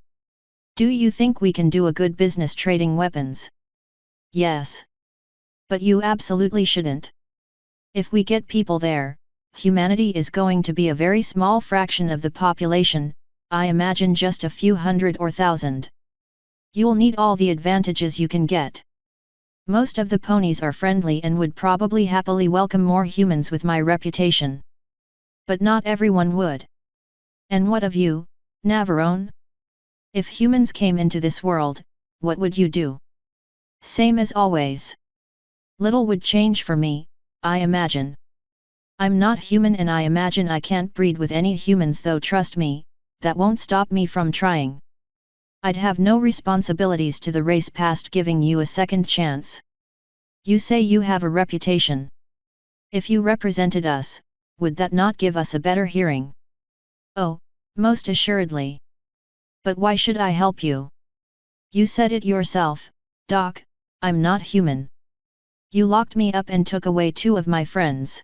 Do you think we can do a good business trading weapons? Yes. But you absolutely shouldn't. If we get people there, humanity is going to be a very small fraction of the population, I imagine just a few hundred or thousand. You'll need all the advantages you can get. Most of the ponies are friendly and would probably happily welcome more humans with my reputation. But not everyone would. And what of you, Navarone? If humans came into this world, what would you do? Same as always. Little would change for me, I imagine. I'm not human and I imagine I can't breed with any humans, though trust me, that won't stop me from trying. I'd have no responsibilities to the race past giving you a second chance. You say you have a reputation. If you represented us, would that not give us a better hearing? Oh, most assuredly. But why should I help you? You said it yourself, Doc, I'm not human. You locked me up and took away two of my friends.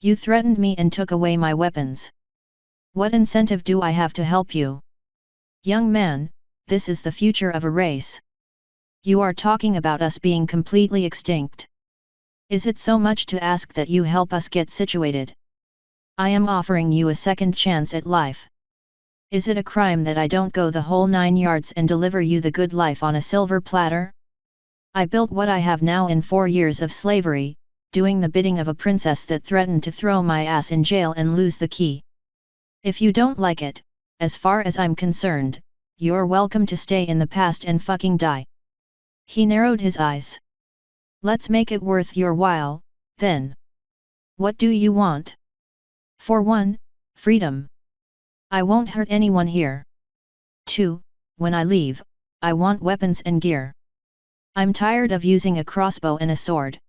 You threatened me and took away my weapons. What incentive do I have to help you? Young man, this is the future of a race. You are talking about us being completely extinct. Is it so much to ask that you help us get situated? I am offering you a second chance at life. Is it a crime that I don't go the whole 9 yards and deliver you the good life on a silver platter? I built what I have now in 4 years of slavery, doing the bidding of a princess that threatened to throw my ass in jail and lose the key. If you don't like it, as far as I'm concerned, you're welcome to stay in the past and fucking die. He narrowed his eyes. Let's make it worth your while, then. What do you want? For 1, freedom. I won't hurt anyone here. 2, when I leave, I want weapons and gear. I'm tired of using a crossbow and a sword.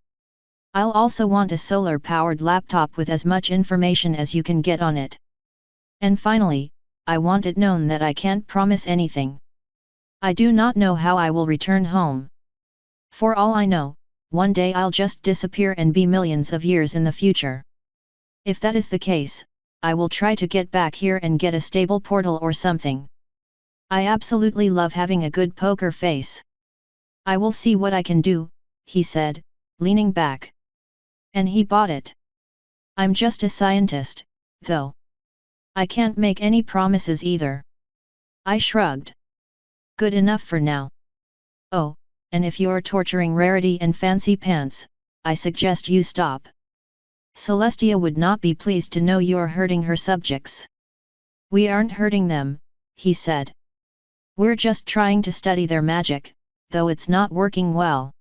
I'll also want a solar-powered laptop with as much information as you can get on it. And finally, I want it known that I can't promise anything. I do not know how I will return home. For all I know, one day I'll just disappear and be millions of years in the future. If that is the case, I will try to get back here and get a stable portal or something. I absolutely love having a good poker face. I will see what I can do, he said, leaning back. And he bought it. I'm just a scientist, though. I can't make any promises either. I shrugged. Good enough for now. Oh, and if you're torturing Rarity and Fancy Pants, I suggest you stop. Celestia would not be pleased to know you're hurting her subjects. We aren't hurting them, he said. We're just trying to study their magic, though it's not working well.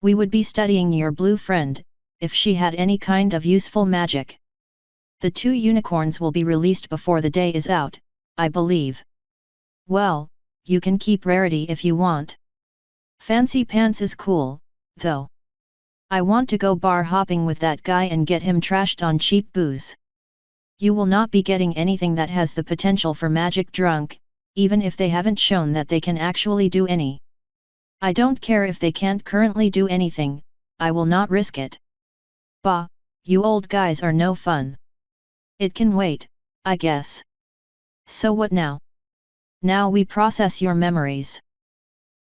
We would be studying your blue friend, if she had any kind of useful magic. The 2 unicorns will be released before the day is out, I believe. Well, you can keep Rarity if you want. Fancy Pants is cool, though. I want to go bar hopping with that guy and get him trashed on cheap booze. You will not be getting anything that has the potential for magic drunk, even if they haven't shown that they can actually do any. I don't care if they can't currently do anything, I will not risk it. Bah, you old guys are no fun. It can wait, I guess. So what now? Now we process your memories.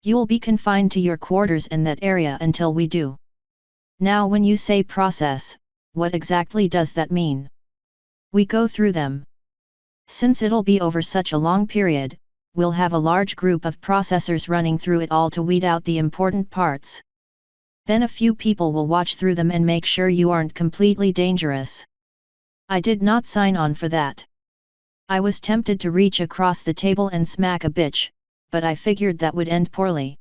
You'll be confined to your quarters in that area until we do. Now when you say process, what exactly does that mean? We go through them. Since it'll be over such a long period, we'll have a large group of processors running through it all to weed out the important parts. Then a few people will watch through them and make sure you aren't completely dangerous. I did not sign on for that. I was tempted to reach across the table and smack a bitch, but I figured that would end poorly.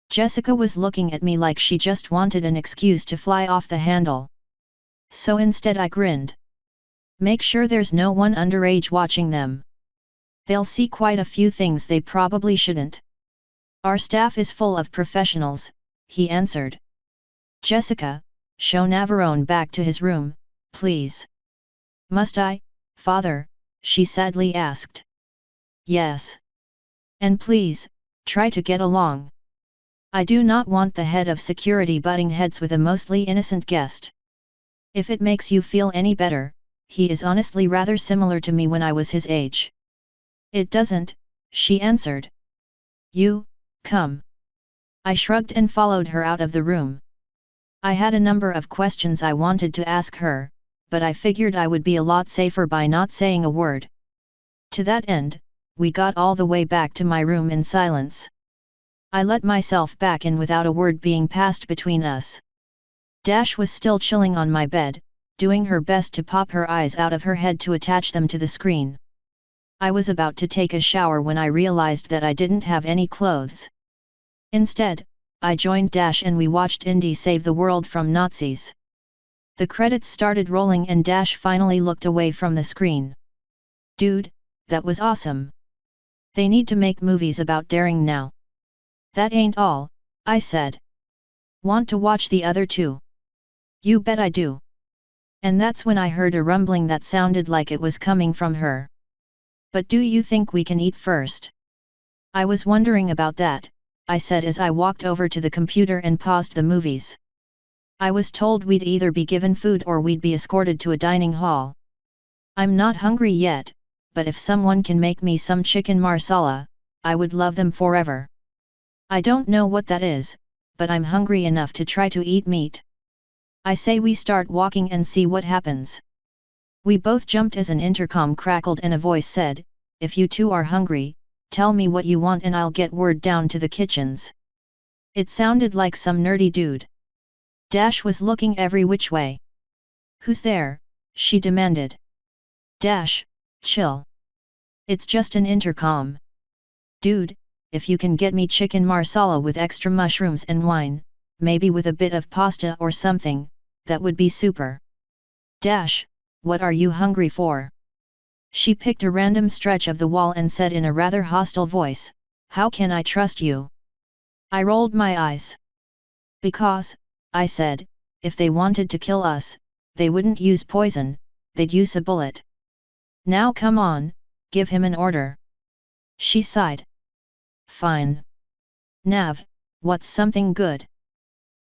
Jessica was looking at me like she just wanted an excuse to fly off the handle. So instead I grinned. Make sure there's no one underage watching them. They'll see quite a few things they probably shouldn't. Our staff is full of professionals, he answered. Jessica, show Navarone back to his room, please. Must I, father? She sadly asked. Yes. And please, try to get along. I do not want the head of security butting heads with a mostly innocent guest. If it makes you feel any better, he is honestly rather similar to me when I was his age. It doesn't, she answered. You, come. I shrugged and followed her out of the room. I had a number of questions I wanted to ask her, but I figured I would be a lot safer by not saying a word. To that end, we got all the way back to my room in silence. I let myself back in without a word being passed between us. Dash was still chilling on my bed, doing her best to pop her eyes out of her head to attach them to the screen. I was about to take a shower when I realized that I didn't have any clothes. Instead, I joined Dash and we watched Indy save the world from Nazis. The credits started rolling and Dash finally looked away from the screen. Dude, that was awesome. They need to make movies about daring now. That ain't all, I said. Want to watch the other two? You bet I do. And that's when I heard a rumbling that sounded like it was coming from her. But do you think we can eat first? I was wondering about that, I said as I walked over to the computer and paused the movies. I was told we'd either be given food or we'd be escorted to a dining hall. I'm not hungry yet, but if someone can make me some chicken marsala, I would love them forever. I don't know what that is, but I'm hungry enough to try to eat meat. I say we start walking and see what happens. We both jumped as an intercom crackled and a voice said, if you two are hungry, tell me what you want and I'll get word down to the kitchens. It sounded like some nerdy dude. Dash was looking every which way. Who's there? She demanded. Dash, chill. It's just an intercom. Dude, if you can get me chicken marsala with extra mushrooms and wine, maybe with a bit of pasta or something, that would be super. Dash, what are you hungry for? She picked a random stretch of the wall and said in a rather hostile voice, how can I trust you? I rolled my eyes. Because, I said, if they wanted to kill us, they wouldn't use poison, they'd use a bullet. Now come on, give him an order. She sighed. Fine. Nav, what's something good?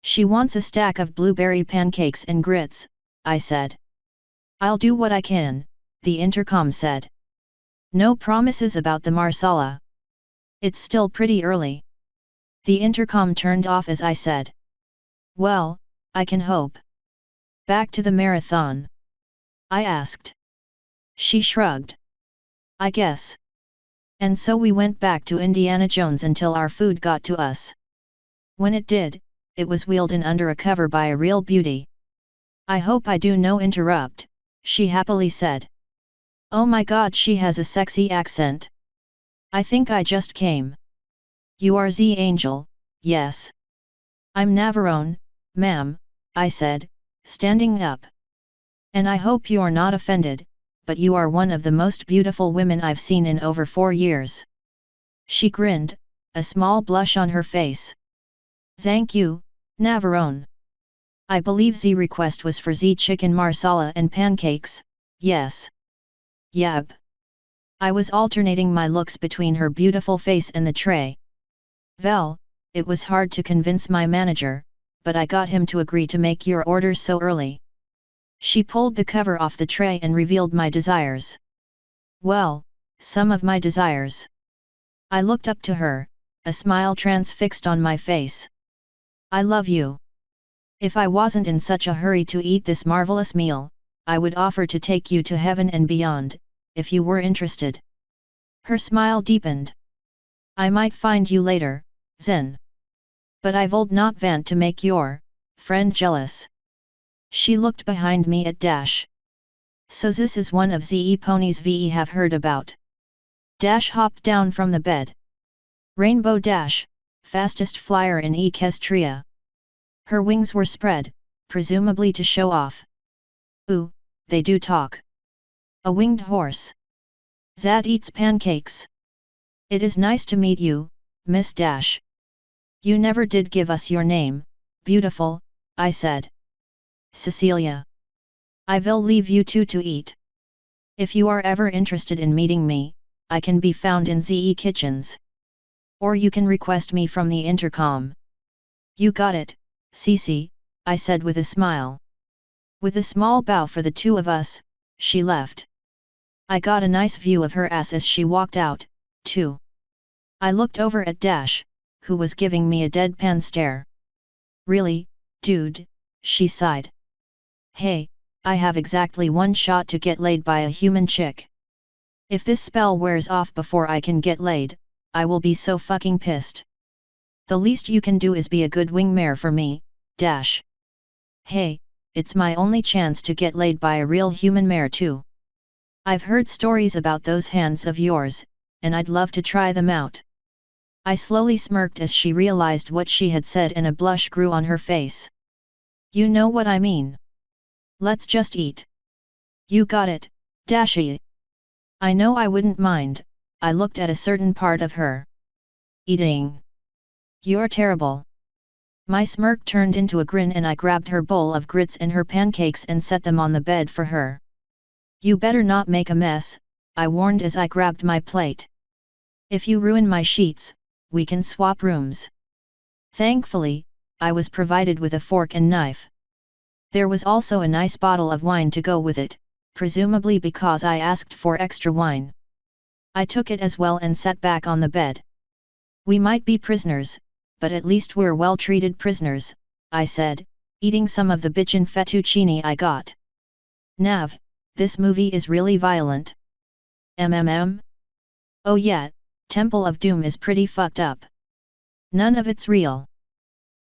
She wants a stack of blueberry pancakes and grits, I said. I'll do what I can, the intercom said. No promises about the marsala. It's still pretty early. The intercom turned off as I said. Well, I can hope. Back to the marathon? I asked. She shrugged. I guess. And so we went back to Indiana Jones until our food got to us. When it did, it was wheeled in under a cover by a real beauty. I hope I do no interrupt, she happily said. Oh my god, she has a sexy accent. I think I just came. You are the angel, yes. I'm Navarone, ma'am, I said, standing up. And I hope you're not offended, but you are one of the most beautiful women I've seen in over 4 years. She grinned, a small blush on her face. Thank you, Navarone. I believe the request was for the chicken marsala and pancakes, yes. Yep. I was alternating my looks between her beautiful face and the tray. Well, it was hard to convince my manager, but I got him to agree to make your orders so early. She pulled the cover off the tray and revealed my desires. Well, some of my desires. I looked up to her, a smile transfixed on my face. I love you. If I wasn't in such a hurry to eat this marvelous meal, I would offer to take you to heaven and beyond, if you were interested. Her smile deepened. I might find you later, Zen. But I would not want to make your friend jealous. She looked behind me at Dash. So this is one of the ponies we have heard about. Dash hopped down from the bed. Rainbow Dash, fastest flyer in Equestria. Her wings were spread, presumably to show off. Ooh, they do talk. A winged horse. That eats pancakes. It is nice to meet you, Miss Dash. You never did give us your name, beautiful, I said. Cecilia. I will leave you two to eat. If you are ever interested in meeting me, I can be found in ZE Kitchens. Or you can request me from the intercom. You got it, Cece, I said with a smile. With a small bow for the two of us, she left. I got a nice view of her ass as she walked out, too. I looked over at Dash, who was giving me a deadpan stare. Really, dude, she sighed. Hey, I have exactly one shot to get laid by a human chick. If this spell wears off before I can get laid, I will be so fucking pissed. The least you can do is be a good wingmare for me, Dash. Hey, it's my only chance to get laid by a real human mare too. I've heard stories about those hands of yours, and I'd love to try them out. I slowly smirked as she realized what she had said and a blush grew on her face. You know what I mean. Let's just eat. You got it, Dashy. I know I wouldn't mind, I looked at a certain part of her. Eating. You're terrible. My smirk turned into a grin and I grabbed her bowl of grits and her pancakes and set them on the bed for her. You better not make a mess, I warned as I grabbed my plate. If you ruin my sheets, we can swap rooms. Thankfully, I was provided with a fork and knife. There was also a nice bottle of wine to go with it, presumably because I asked for extra wine. I took it as well and sat back on the bed. We might be prisoners, but at least we're well-treated prisoners, I said, eating some of the bitchin' fettuccine I got. Nav, this movie is really violent. Oh yeah, Temple of Doom is pretty fucked up. None of it's real.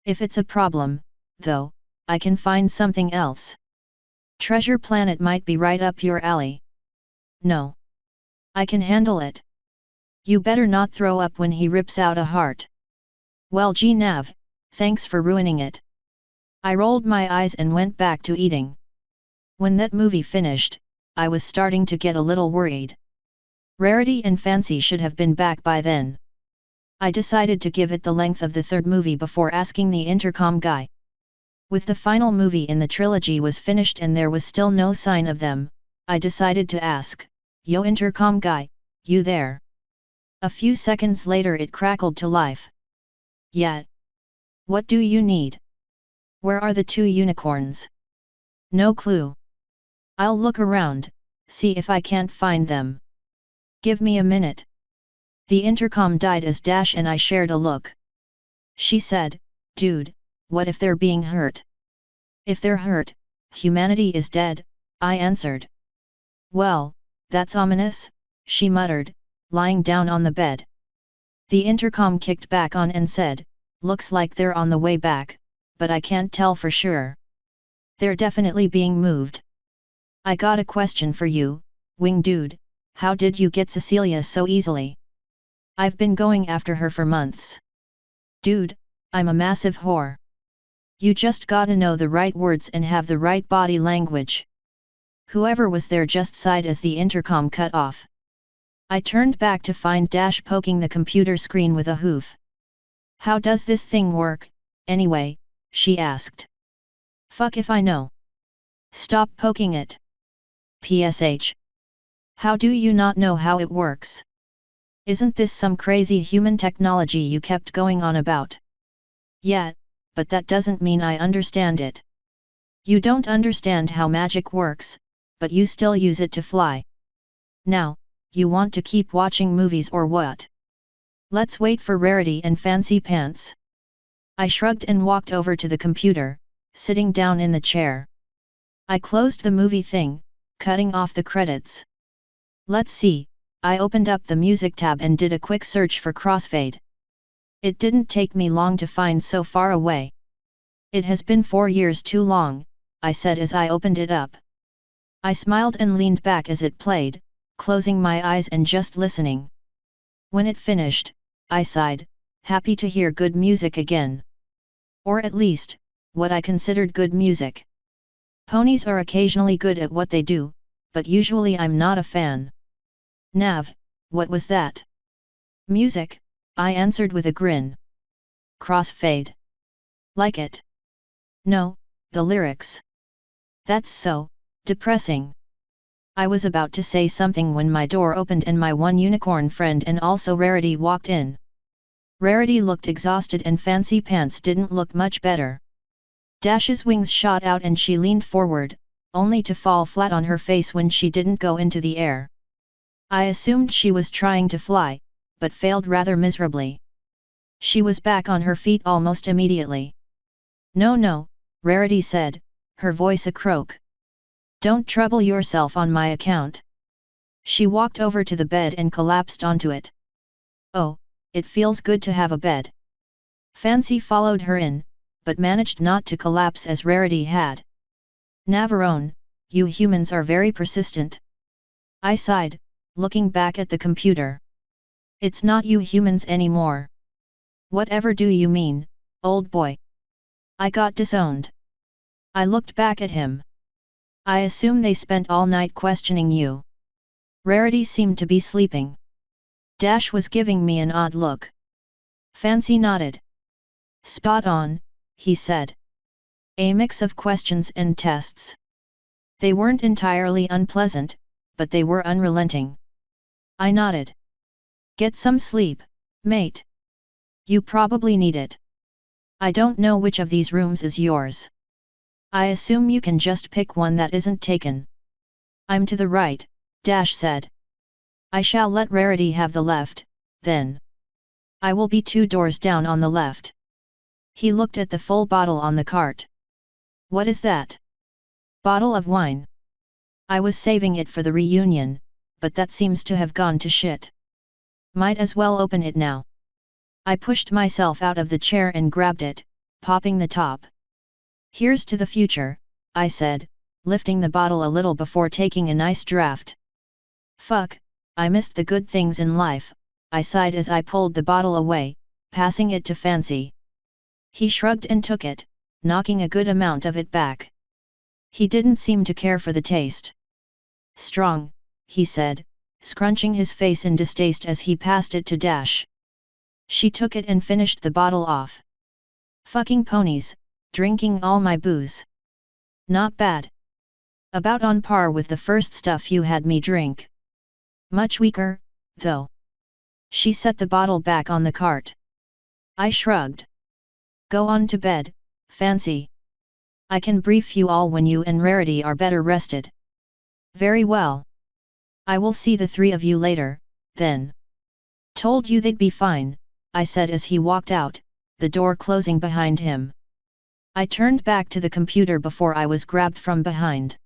If it's a problem, though, I can find something else. Treasure Planet might be right up your alley. No. I can handle it. You better not throw up when he rips out a heart. Well gee Nav, thanks for ruining it. I rolled my eyes and went back to eating. When that movie finished, I was starting to get a little worried. Rarity and Fancy should have been back by then. I decided to give it the length of the third movie before asking the intercom guy. With the final movie in the trilogy was finished and there was still no sign of them, I decided to ask, Yo intercom guy, you there? A few seconds later it crackled to life. Yeah. What do you need? Where are the two unicorns? No clue. I'll look around, see if I can't find them. Give me a minute. The intercom died as Dash and I shared a look. She said, "Dude, what if they're being hurt?" "If they're hurt, humanity is dead," I answered. "Well, that's ominous," she muttered, lying down on the bed. The intercom kicked back on and said, "Looks like they're on the way back, but I can't tell for sure. They're definitely being moved." "I got a question for you, Wing Dude, how did you get Cecilia so easily? I've been going after her for months." "Dude, I'm a massive whore. You just gotta know the right words and have the right body language." Whoever was there just sighed as the intercom cut off. I turned back to find Dash poking the computer screen with a hoof. "How does this thing work, anyway?" she asked. "Fuck if I know. Stop poking it. PSH. How do you not know how it works? Isn't this some crazy human technology you kept going on about?" "Yeah, but that doesn't mean I understand it." "You don't understand how magic works, but you still use it to fly. Now, you want to keep watching movies or what? Let's wait for Rarity and Fancy Pants." I shrugged and walked over to the computer, sitting down in the chair. I closed the movie thing, cutting off the credits. Let's see, I opened up the music tab and did a quick search for Crossfade. It didn't take me long to find So Far Away. "It has been 4 years too long," I said as I opened it up. I smiled and leaned back as it played, closing my eyes and just listening. When it finished, I sighed, happy to hear good music again. Or at least, what I considered good music. Ponies are occasionally good at what they do, but usually I'm not a fan. "Nav, what was that?" "Music," I answered with a grin. "Crossfade. Like it?" "No, the lyrics. That's so depressing." I was about to say something when my door opened and my one unicorn friend and also Rarity walked in. Rarity looked exhausted and Fancy Pants didn't look much better. Dash's wings shot out and she leaned forward, only to fall flat on her face when she didn't go into the air. I assumed she was trying to fly, but failed rather miserably. She was back on her feet almost immediately. No, Rarity said, her voice a croak. "Don't trouble yourself on my account." She walked over to the bed and collapsed onto it. "Oh, it feels good to have a bed." Fancy followed her in, but managed not to collapse as Rarity had. "Navarone, you humans are very persistent." I sighed, looking back at the computer. "It's not you humans anymore." "Whatever do you mean, old boy?" I got disowned. I looked back at him. "I assume they spent all night questioning you." Rarity seemed to be sleeping. Dash was giving me an odd look. Fancy nodded. "Spot on," he said. "A mix of questions and tests. They weren't entirely unpleasant, but they were unrelenting." I nodded. "Get some sleep, mate. You probably need it. I don't know which of these rooms is yours. I assume you can just pick one that isn't taken." "I'm to the right," Dash said. "I shall let Rarity have the left, then. I will be 2 doors down on the left." He looked at the full bottle on the cart. "What is that?" "Bottle of wine. I was saving it for the reunion, but that seems to have gone to shit. Might as well open it now." I pushed myself out of the chair and grabbed it, popping the top. "Here's to the future," I said, lifting the bottle a little before taking a nice draught. "Fuck, I missed the good things in life," I sighed as I pulled the bottle away, passing it to Fancy. He shrugged and took it, knocking a good amount of it back. He didn't seem to care for the taste. "Strong," he said, scrunching his face in distaste as he passed it to Dash. She took it and finished the bottle off. "Fucking ponies, drinking all my booze. Not bad. About on par with the first stuff you had me drink. Much weaker, though." She set the bottle back on the cart. I shrugged. "Go on to bed, Fancy. I can brief you all when you and Rarity are better rested. Very well. I will see the three of you later, then. Told you they'd be fine, I said as he walked out, the door closing behind him. I turned back to the computer before I was grabbed from behind.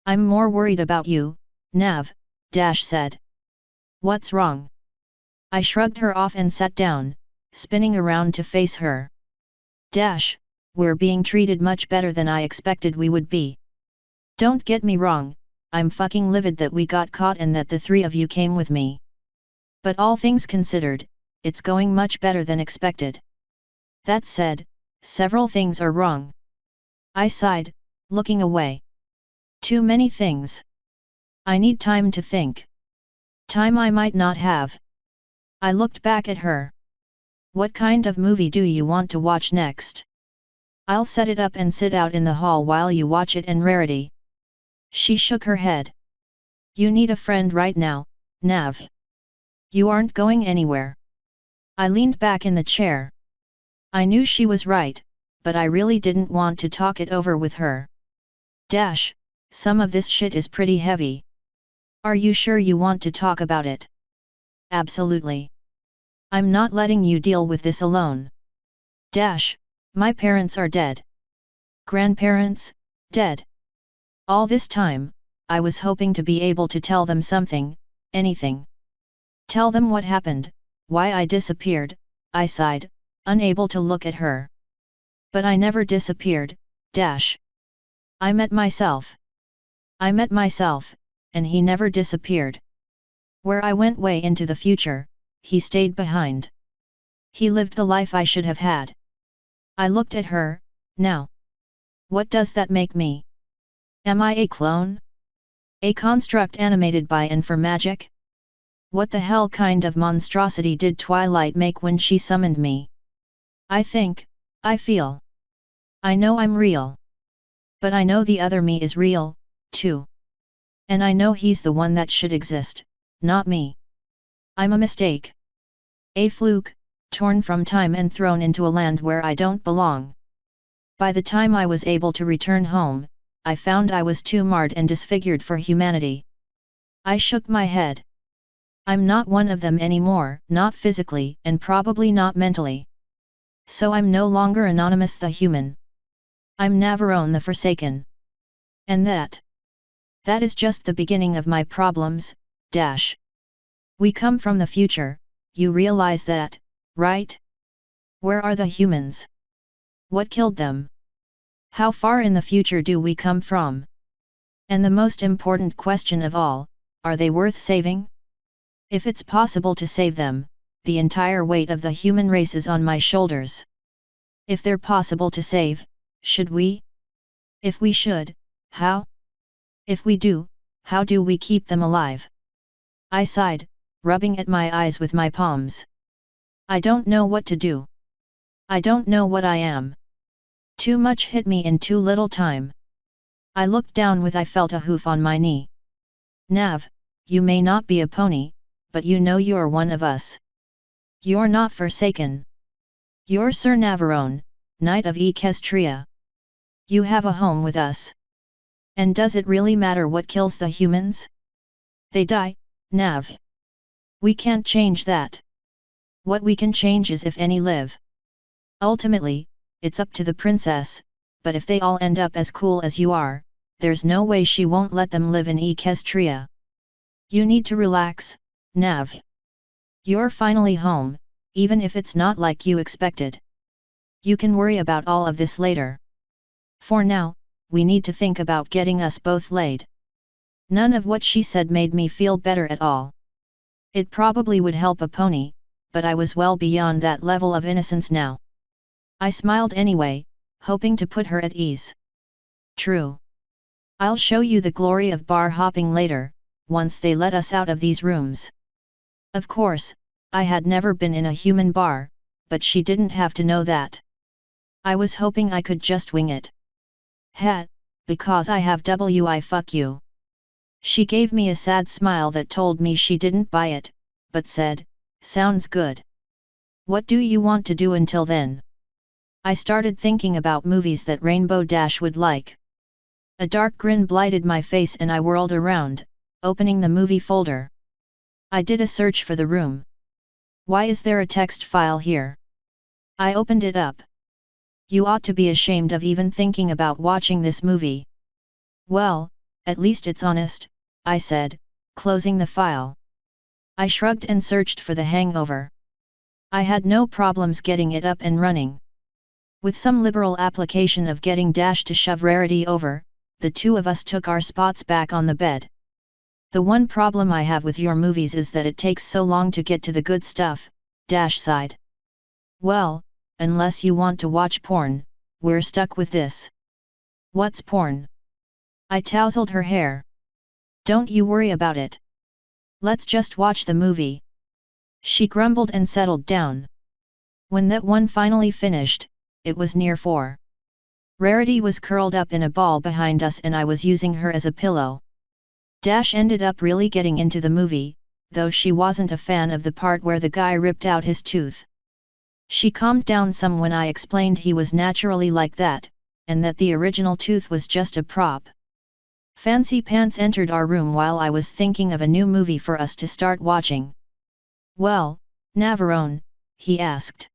I'm more worried about you, Nav, Dash said. What's wrong? I shrugged her off and sat down, spinning around to face her. Dash, we're being treated much better than I expected we would be. Don't get me wrong, I'm fucking livid that we got caught and that the three of you came with me. But all things considered, it's going much better than expected. That said, several things are wrong. I sighed, looking away. Too many things. I need time to think. Time I might not have. I looked back at her. What kind of movie do you want to watch next? I'll set it up and sit out in the hall while you watch it and Rarity. She shook her head. You need a friend right now, Nav. You aren't going anywhere. I leaned back in the chair. I knew she was right, but I really didn't want to talk it over with her. Dash, some of this shit is pretty heavy. Are you sure you want to talk about it? Absolutely. I'm not letting you deal with this alone. Dash, my parents are dead. Grandparents, dead. All this time, I was hoping to be able to tell them something, anything. Tell them what happened, why I disappeared, I sighed, unable to look at her. But I never disappeared, Dash. I met myself. I met myself, and he never disappeared. Where I went way into the future, he stayed behind. He lived the life I should have had. I looked at her, now. What does that make me? Am I a clone? A construct animated by and for magic? What the hell kind of monstrosity did Twilight make when she summoned me? I think, I feel. I know I'm real. But I know the other me is real, too. And I know he's the one that should exist, not me. I'm a mistake. A fluke, torn from time and thrown into a land where I don't belong. By the time I was able to return home, I found I was too marred and disfigured for humanity. I shook my head. I'm not one of them anymore, not physically and probably not mentally. So I'm no longer Anonymous the Human. I'm Navarone the Forsaken. And that is just the beginning of my problems, Dash. We come from the future, you realize that, right? Where are the humans? What killed them? How far in the future do we come from? And the most important question of all, are they worth saving? If it's possible to save them, the entire weight of the human race is on my shoulders. If they're possible to save, should we? If we should, how? If we do, how do we keep them alive? I sighed, rubbing at my eyes with my palms. I don't know what to do. I don't know what I am. Too much hit me in too little time. I looked down with I felt a hoof on my knee. Nav, you may not be a pony, but you know you're one of us. You're not forsaken. You're Sir Navarone, Knight of Equestria. You have a home with us. And does it really matter what kills the humans? They die, Nav. We can't change that. What we can change is if any live. Ultimately, it's up to the princess, but if they all end up as cool as you are, there's no way she won't let them live in Equestria. You need to relax, Nav. You're finally home, even if it's not like you expected. You can worry about all of this later. For now, we need to think about getting us both laid. None of what she said made me feel better at all. It probably would help a pony, but I was well beyond that level of innocence now. I smiled anyway, hoping to put her at ease. True. I'll show you the glory of bar hopping later, once they let us out of these rooms. Of course, I had never been in a human bar, but she didn't have to know that. I was hoping I could just wing it. Because I have WI fuck you. She gave me a sad smile that told me she didn't buy it, but said, sounds good. What do you want to do until then? I started thinking about movies that Rainbow Dash would like. A dark grin blighted my face and I whirled around, opening the movie folder. I did a search for the room. Why is there a text file here? I opened it up. You ought to be ashamed of even thinking about watching this movie. Well, at least it's honest, I said, closing the file. I shrugged and searched for The Hangover. I had no problems getting it up and running. With some liberal application of getting Dash to shove Rarity over, the two of us took our spots back on the bed. The one problem I have with your movies is that it takes so long to get to the good stuff, Dash sighed. Well, unless you want to watch porn, we're stuck with this. What's porn? I tousled her hair. Don't you worry about it. Let's just watch the movie. She grumbled and settled down. When that one finally finished, it was near 4. Rarity was curled up in a ball behind us and I was using her as a pillow. Dash ended up really getting into the movie, though she wasn't a fan of the part where the guy ripped out his tooth. She calmed down some when I explained he was naturally like that, and that the original tooth was just a prop. Fancy Pants entered our room while I was thinking of a new movie for us to start watching. Well, Navarone, he asked.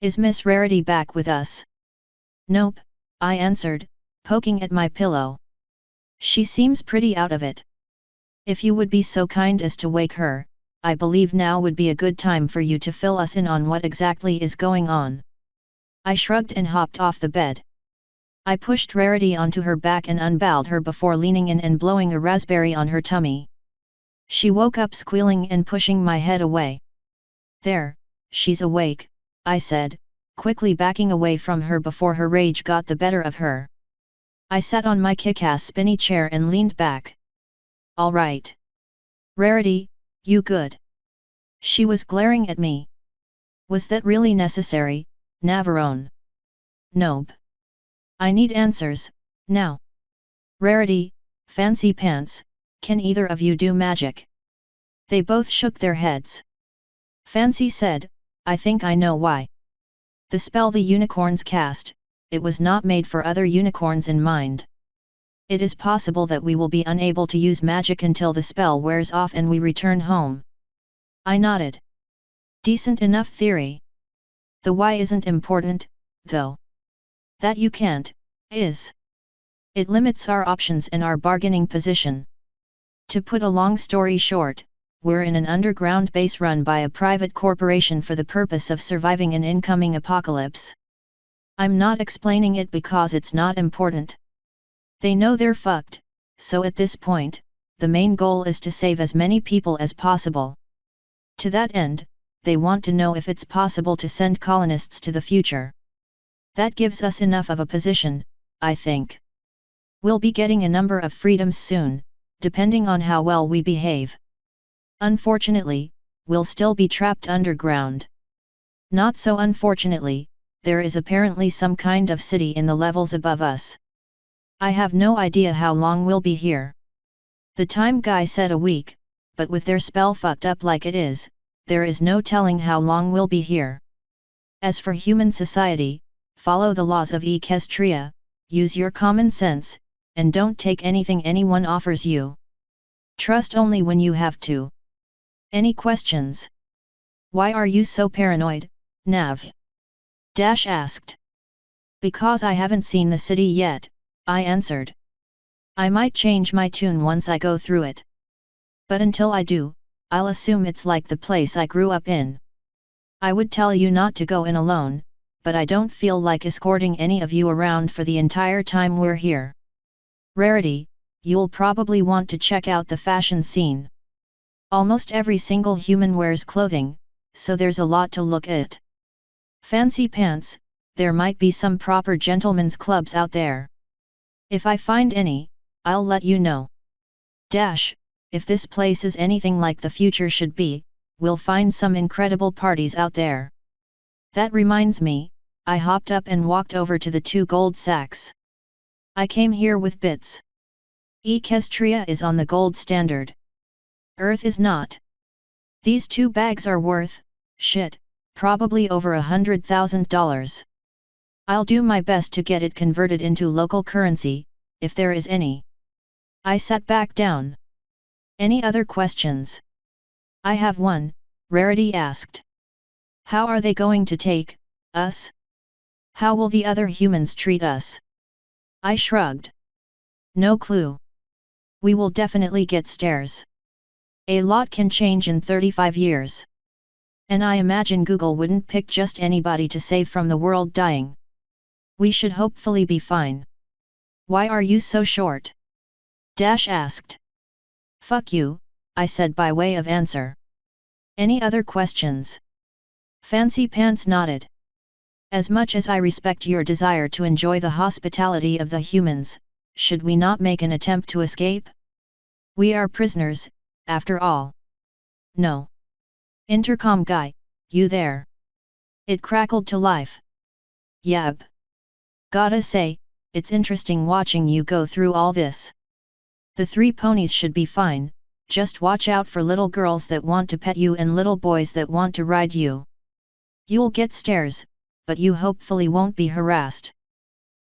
Is Miss Rarity back with us? Nope, I answered, poking at my pillow. She seems pretty out of it. If you would be so kind as to wake her, I believe now would be a good time for you to fill us in on what exactly is going on. I shrugged and hopped off the bed. I pushed Rarity onto her back and unbowed her before leaning in and blowing a raspberry on her tummy. She woke up squealing and pushing my head away. There, she's awake, I said, quickly backing away from her before her rage got the better of her. I sat on my kick-ass spinny chair and leaned back. All right. Rarity, you good? She was glaring at me. Was that really necessary, Navarone? Nope. I need answers, now. Rarity, Fancy Pants, can either of you do magic? They both shook their heads. Fancy said, I think I know why. The spell the unicorns cast, it was not made for other unicorns in mind. It is possible that we will be unable to use magic until the spell wears off and we return home. I nodded. Decent enough theory. The why isn't important, though. That you can't, is. It limits our options and our bargaining position. To put a long story short, we're in an underground base run by a private corporation for the purpose of surviving an incoming apocalypse. I'm not explaining it because it's not important. They know they're fucked, so at this point, the main goal is to save as many people as possible. To that end, they want to know if it's possible to send colonists to the future. That gives us enough of a position, I think. We'll be getting a number of freedoms soon, depending on how well we behave. Unfortunately, we'll still be trapped underground. Not so unfortunately, there is apparently some kind of city in the levels above us. I have no idea how long we'll be here. The time guy said a week, but with their spell fucked up like it is, there is no telling how long we'll be here. As for human society, follow the laws of Equestria, use your common sense, and don't take anything anyone offers you. Trust only when you have to. Any questions? Why are you so paranoid, Nav? Dash asked. Because I haven't seen the city yet, I answered. I might change my tune once I go through it. But until I do, I'll assume it's like the place I grew up in. I would tell you not to go in alone, but I don't feel like escorting any of you around for the entire time we're here. Rarity, you'll probably want to check out the fashion scene. Almost every single human wears clothing, so there's a lot to look at. Fancy Pants, there might be some proper gentlemen's clubs out there. If I find any, I'll let you know. Dash, if this place is anything like the future should be, we'll find some incredible parties out there. That reminds me, I hopped up and walked over to the 2 gold sacks. I came here with bits. Equestria is on the gold standard. Earth is not. These 2 bags are worth, shit, probably over $100,000. I'll do my best to get it converted into local currency, if there is any. I sat back down. Any other questions? I have one, Rarity asked. How are they going to take us? How will the other humans treat us? I shrugged. No clue. We will definitely get stares. A lot can change in 35 years. And I imagine Google wouldn't pick just anybody to save from the world dying. We should hopefully be fine. Why are you so short? Dash asked. Fuck you, I said by way of answer. Any other questions? Fancy Pants nodded. As much as I respect your desire to enjoy the hospitality of the humans, should we not make an attempt to escape? We are prisoners, after all. No. Intercom guy, you there? It crackled to life. Yep. Gotta say, it's interesting watching you go through all this. The 3 ponies should be fine, just watch out for little girls that want to pet you and little boys that want to ride you. You'll get stares, but you hopefully won't be harassed.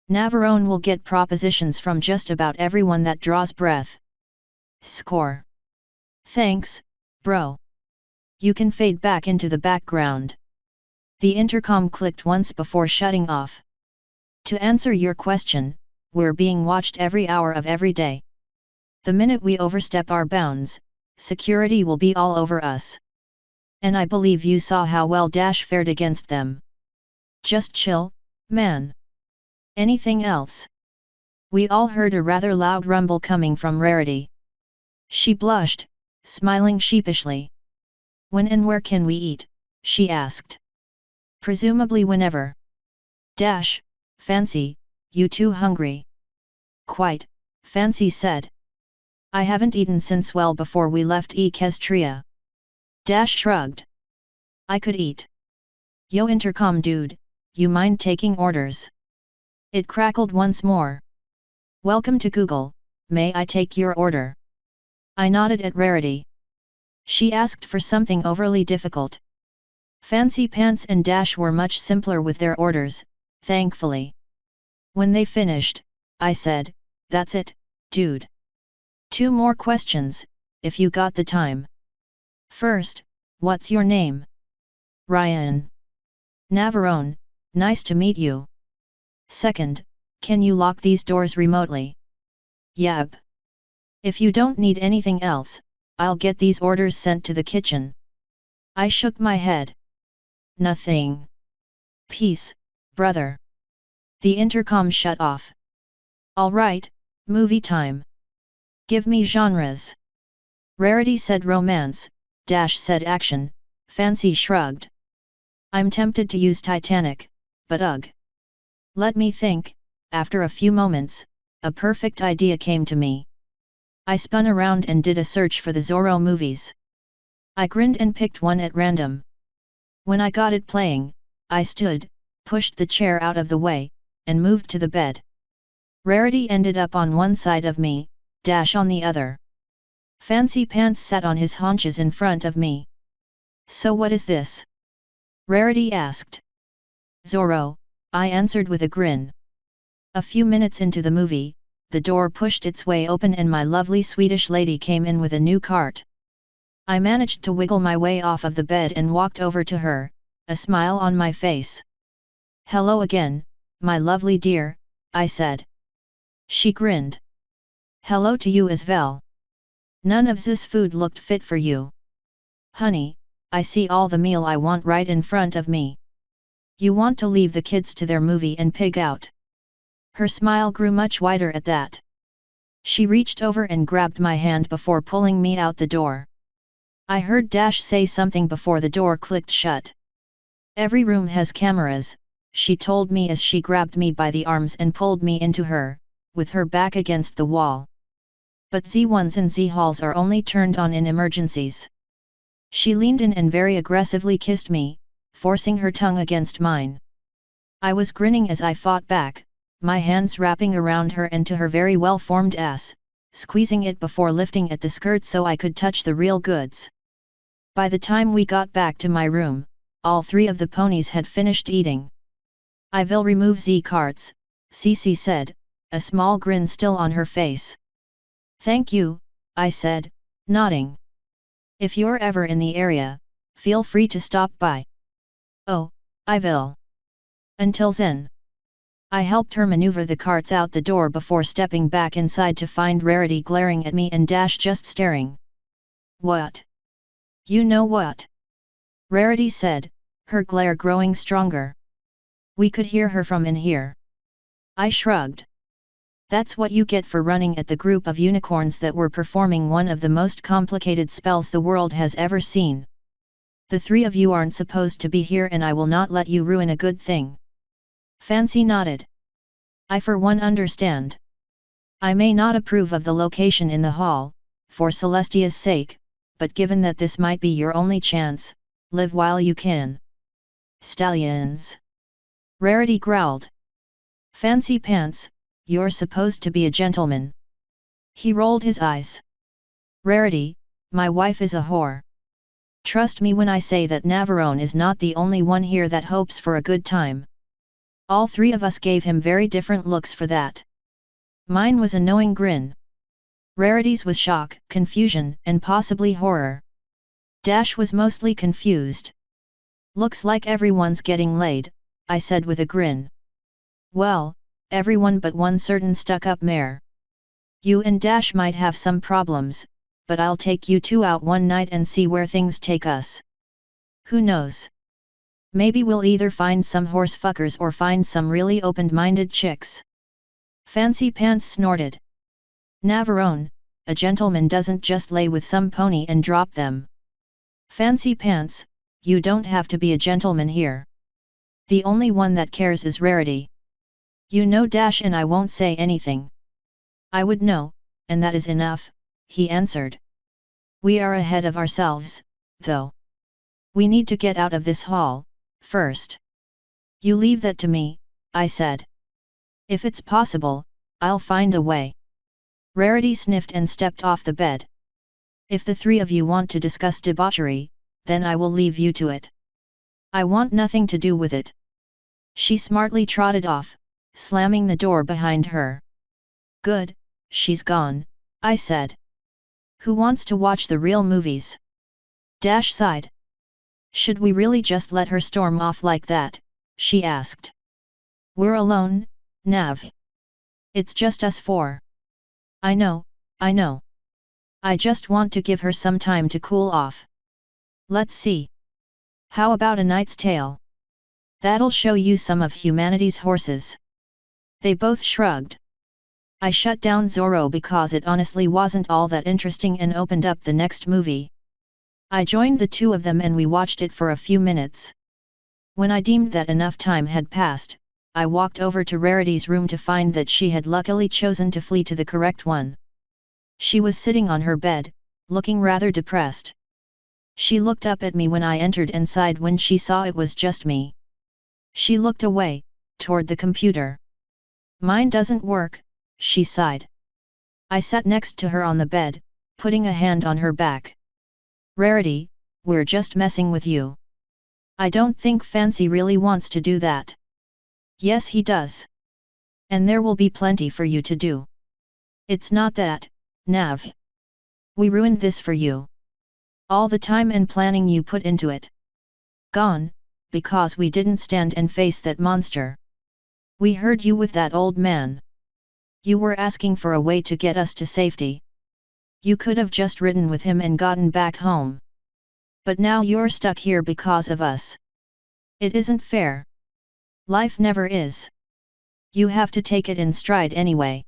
Navarone will get propositions from just about everyone that draws breath. Score. Thanks, bro. You can fade back into the background. The intercom clicked once before shutting off. To answer your question, we're being watched every hour of every day. The minute we overstep our bounds, security will be all over us. And I believe you saw how well Dash fared against them. Just chill, man. Anything else? We all heard a rather loud rumble coming from Rarity. She blushed, smiling sheepishly. When and where can we eat? She asked. Presumably whenever. Dash, Fancy, you too hungry? Quite, Fancy said. I haven't eaten since well before we left Equestria. Dash shrugged. I could eat. Yo intercom dude, you mind taking orders? It crackled once more. Welcome to Google, may I take your order? I nodded at Rarity. She asked for something overly difficult. Fancy Pants and Dash were much simpler with their orders, thankfully. When they finished, I said, that's it, dude. 2 more questions, if you got the time. First, what's your name? Ryan. Navarone, nice to meet you. Second, can you lock these doors remotely? Yep. If you don't need anything else, I'll get these orders sent to the kitchen. I shook my head. Nothing. Peace, brother. The intercom shut off. All right, movie time. Give me genres. Rarity said romance, Dash said action, Fancy shrugged. I'm tempted to use Titanic, but ugh. Let me think. After a few moments, a perfect idea came to me. I spun around and did a search for the Zorro movies. I grinned and picked one at random. When I got it playing, I stood, pushed the chair out of the way, and moved to the bed. Rarity ended up on one side of me, Dash on the other. Fancy Pants sat on his haunches in front of me. So what is this? Rarity asked. Zorro, I answered with a grin. A few minutes into the movie, the door pushed its way open and my lovely Swedish lady came in with a new cart. I managed to wiggle my way off of the bed and walked over to her, a smile on my face. Hello again, my lovely dear, I said. She grinned. Hello to you as well. None of this food looked fit for you. Honey, I see all the meal I want right in front of me. You want to leave the kids to their movie and pig out. Her smile grew much wider at that. She reached over and grabbed my hand before pulling me out the door. I heard Dash say something before the door clicked shut. Every room has cameras, she told me as she grabbed me by the arms and pulled me into her, with her back against the wall. But Z1s and Z-halls are only turned on in emergencies. She leaned in and very aggressively kissed me, forcing her tongue against mine. I was grinning as I fought back, my hands wrapping around her and to her very well-formed ass, squeezing it before lifting at the skirt so I could touch the real goods. By the time we got back to my room, all 3 of the ponies had finished eating. I will remove Z cards, Cece said, a small grin still on her face. Thank you, I said, nodding. If you're ever in the area, feel free to stop by. Oh, I will. Until then. I helped her maneuver the carts out the door before stepping back inside to find Rarity glaring at me and Dash just staring. What? You know what? Rarity said, her glare growing stronger. We could hear her from in here. I shrugged. That's what you get for running at the group of unicorns that were performing one of the most complicated spells the world has ever seen. The three of you aren't supposed to be here and I will not let you ruin a good thing. Fancy nodded. I for one understand. I may not approve of the location in the hall, for Celestia's sake, but given that this might be your only chance, live while you can. Stallions. Rarity growled. Fancy pants, you're supposed to be a gentleman. He rolled his eyes. Rarity, my wife is a whore. Trust me when I say that Navarone is not the only one here that hopes for a good time. All three of us gave him very different looks for that. Mine was a knowing grin. Rarity's was shock, confusion, and possibly horror. Dash was mostly confused. Looks like everyone's getting laid, I said with a grin. Well, everyone but one certain stuck-up mare. You and Dash might have some problems, but I'll take you two out one night and see where things take us. Who knows? Maybe we'll either find some horse fuckers or find some really open-minded chicks. Fancy Pants snorted. Navarone, a gentleman doesn't just lay with some pony and drop them. Fancy Pants, you don't have to be a gentleman here. The only one that cares is Rarity. You know Dash and I won't say anything. I would know, and that is enough, he answered. We are ahead of ourselves, though. We need to get out of this hall, first. You leave that to me, I said. If it's possible, I'll find a way. Rarity sniffed and stepped off the bed. If the three of you want to discuss debauchery, then I will leave you to it. I want nothing to do with it. She smartly trotted off, slamming the door behind her. Good, she's gone, I said. Who wants to watch the real movies? Dash sighed. Should we really just let her storm off like that? She asked. We're alone, Nav. It's just us four. I know, I know. I just want to give her some time to cool off. Let's see. How about A Knight's Tale? That'll show you some of humanity's horses. They both shrugged. I shut down Zorro because it honestly wasn't all that interesting and opened up the next movie. I joined the two of them and we watched it for a few minutes. When I deemed that enough time had passed, I walked over to Rarity's room to find that she had luckily chosen to flee to the correct one. She was sitting on her bed, looking rather depressed. She looked up at me when I entered and sighed when she saw it was just me. She looked away, toward the computer. Mine doesn't work, she sighed. I sat next to her on the bed, putting a hand on her back. Rarity, we're just messing with you. I don't think Fancy really wants to do that. Yes, he does. And there will be plenty for you to do. It's not that, Nav. We ruined this for you. All the time and planning you put into it. Gone, because we didn't stand and face that monster. We heard you with that old man. You were asking for a way to get us to safety. You could have just ridden with him and gotten back home. But now you're stuck here because of us. It isn't fair. Life never is. You have to take it in stride anyway.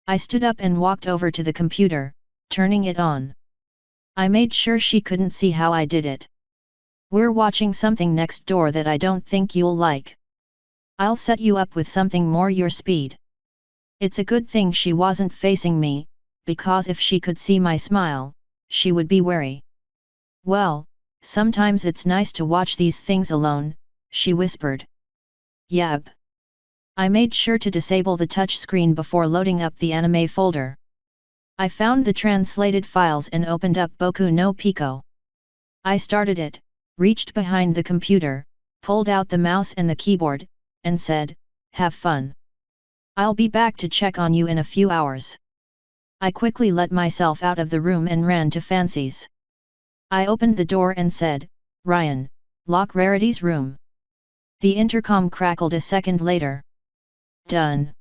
I stood up and walked over to the computer, turning it on. I made sure she couldn't see how I did it. We're watching something next door that I don't think you'll like. I'll set you up with something more your speed. It's a good thing she wasn't facing me, because if she could see my smile, she would be wary. Well, sometimes it's nice to watch these things alone, she whispered. Yab. I made sure to disable the touch screen before loading up the anime folder. I found the translated files and opened up Boku no Pico. I started it, reached behind the computer, pulled out the mouse and the keyboard, and said, "Have fun. I'll be back to check on you in a few hours." I quickly let myself out of the room and ran to Fancy's. I opened the door and said, "Ryan, lock Rarity's room." The intercom crackled a second later. "Done.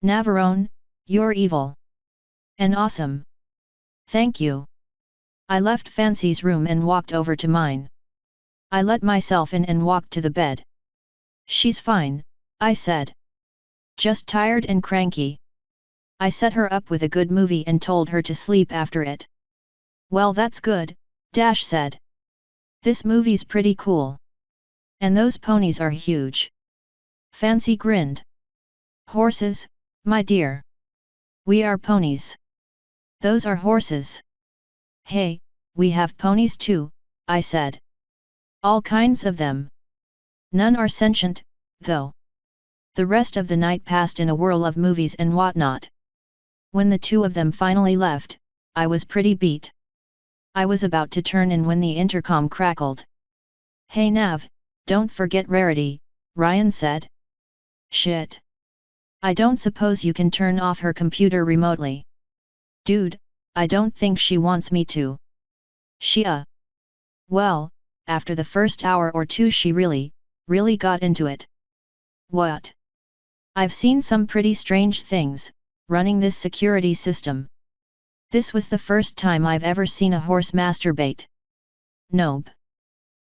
Navarone, you're evil. And awesome. Thank you." I left Fancy's room and walked over to mine. I let myself in and walked to the bed. "She's fine," I said. "Just tired and cranky." I set her up with a good movie and told her to sleep after it. "Well, that's good," Dash said. "This movie's pretty cool. And those ponies are huge." Fancy grinned. "Horses, my dear. We are ponies. Those are horses." "Hey, we have ponies too," I said. "All kinds of them. None are sentient, though." The rest of the night passed in a whirl of movies and whatnot. When the two of them finally left, I was pretty beat. I was about to turn in when the intercom crackled. "Hey Nav, don't forget Rarity," Ryan said. "Shit. I don't suppose you can turn off her computer remotely." "Dude, I don't think she wants me to." Well, after the first hour or two she really got into it." "What?" "I've seen some pretty strange things, running this security system. This was the first time I've ever seen a horse masturbate." "Nope."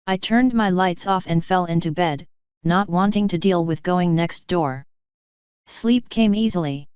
I turned my lights off and fell into bed, not wanting to deal with going next door. Sleep came easily.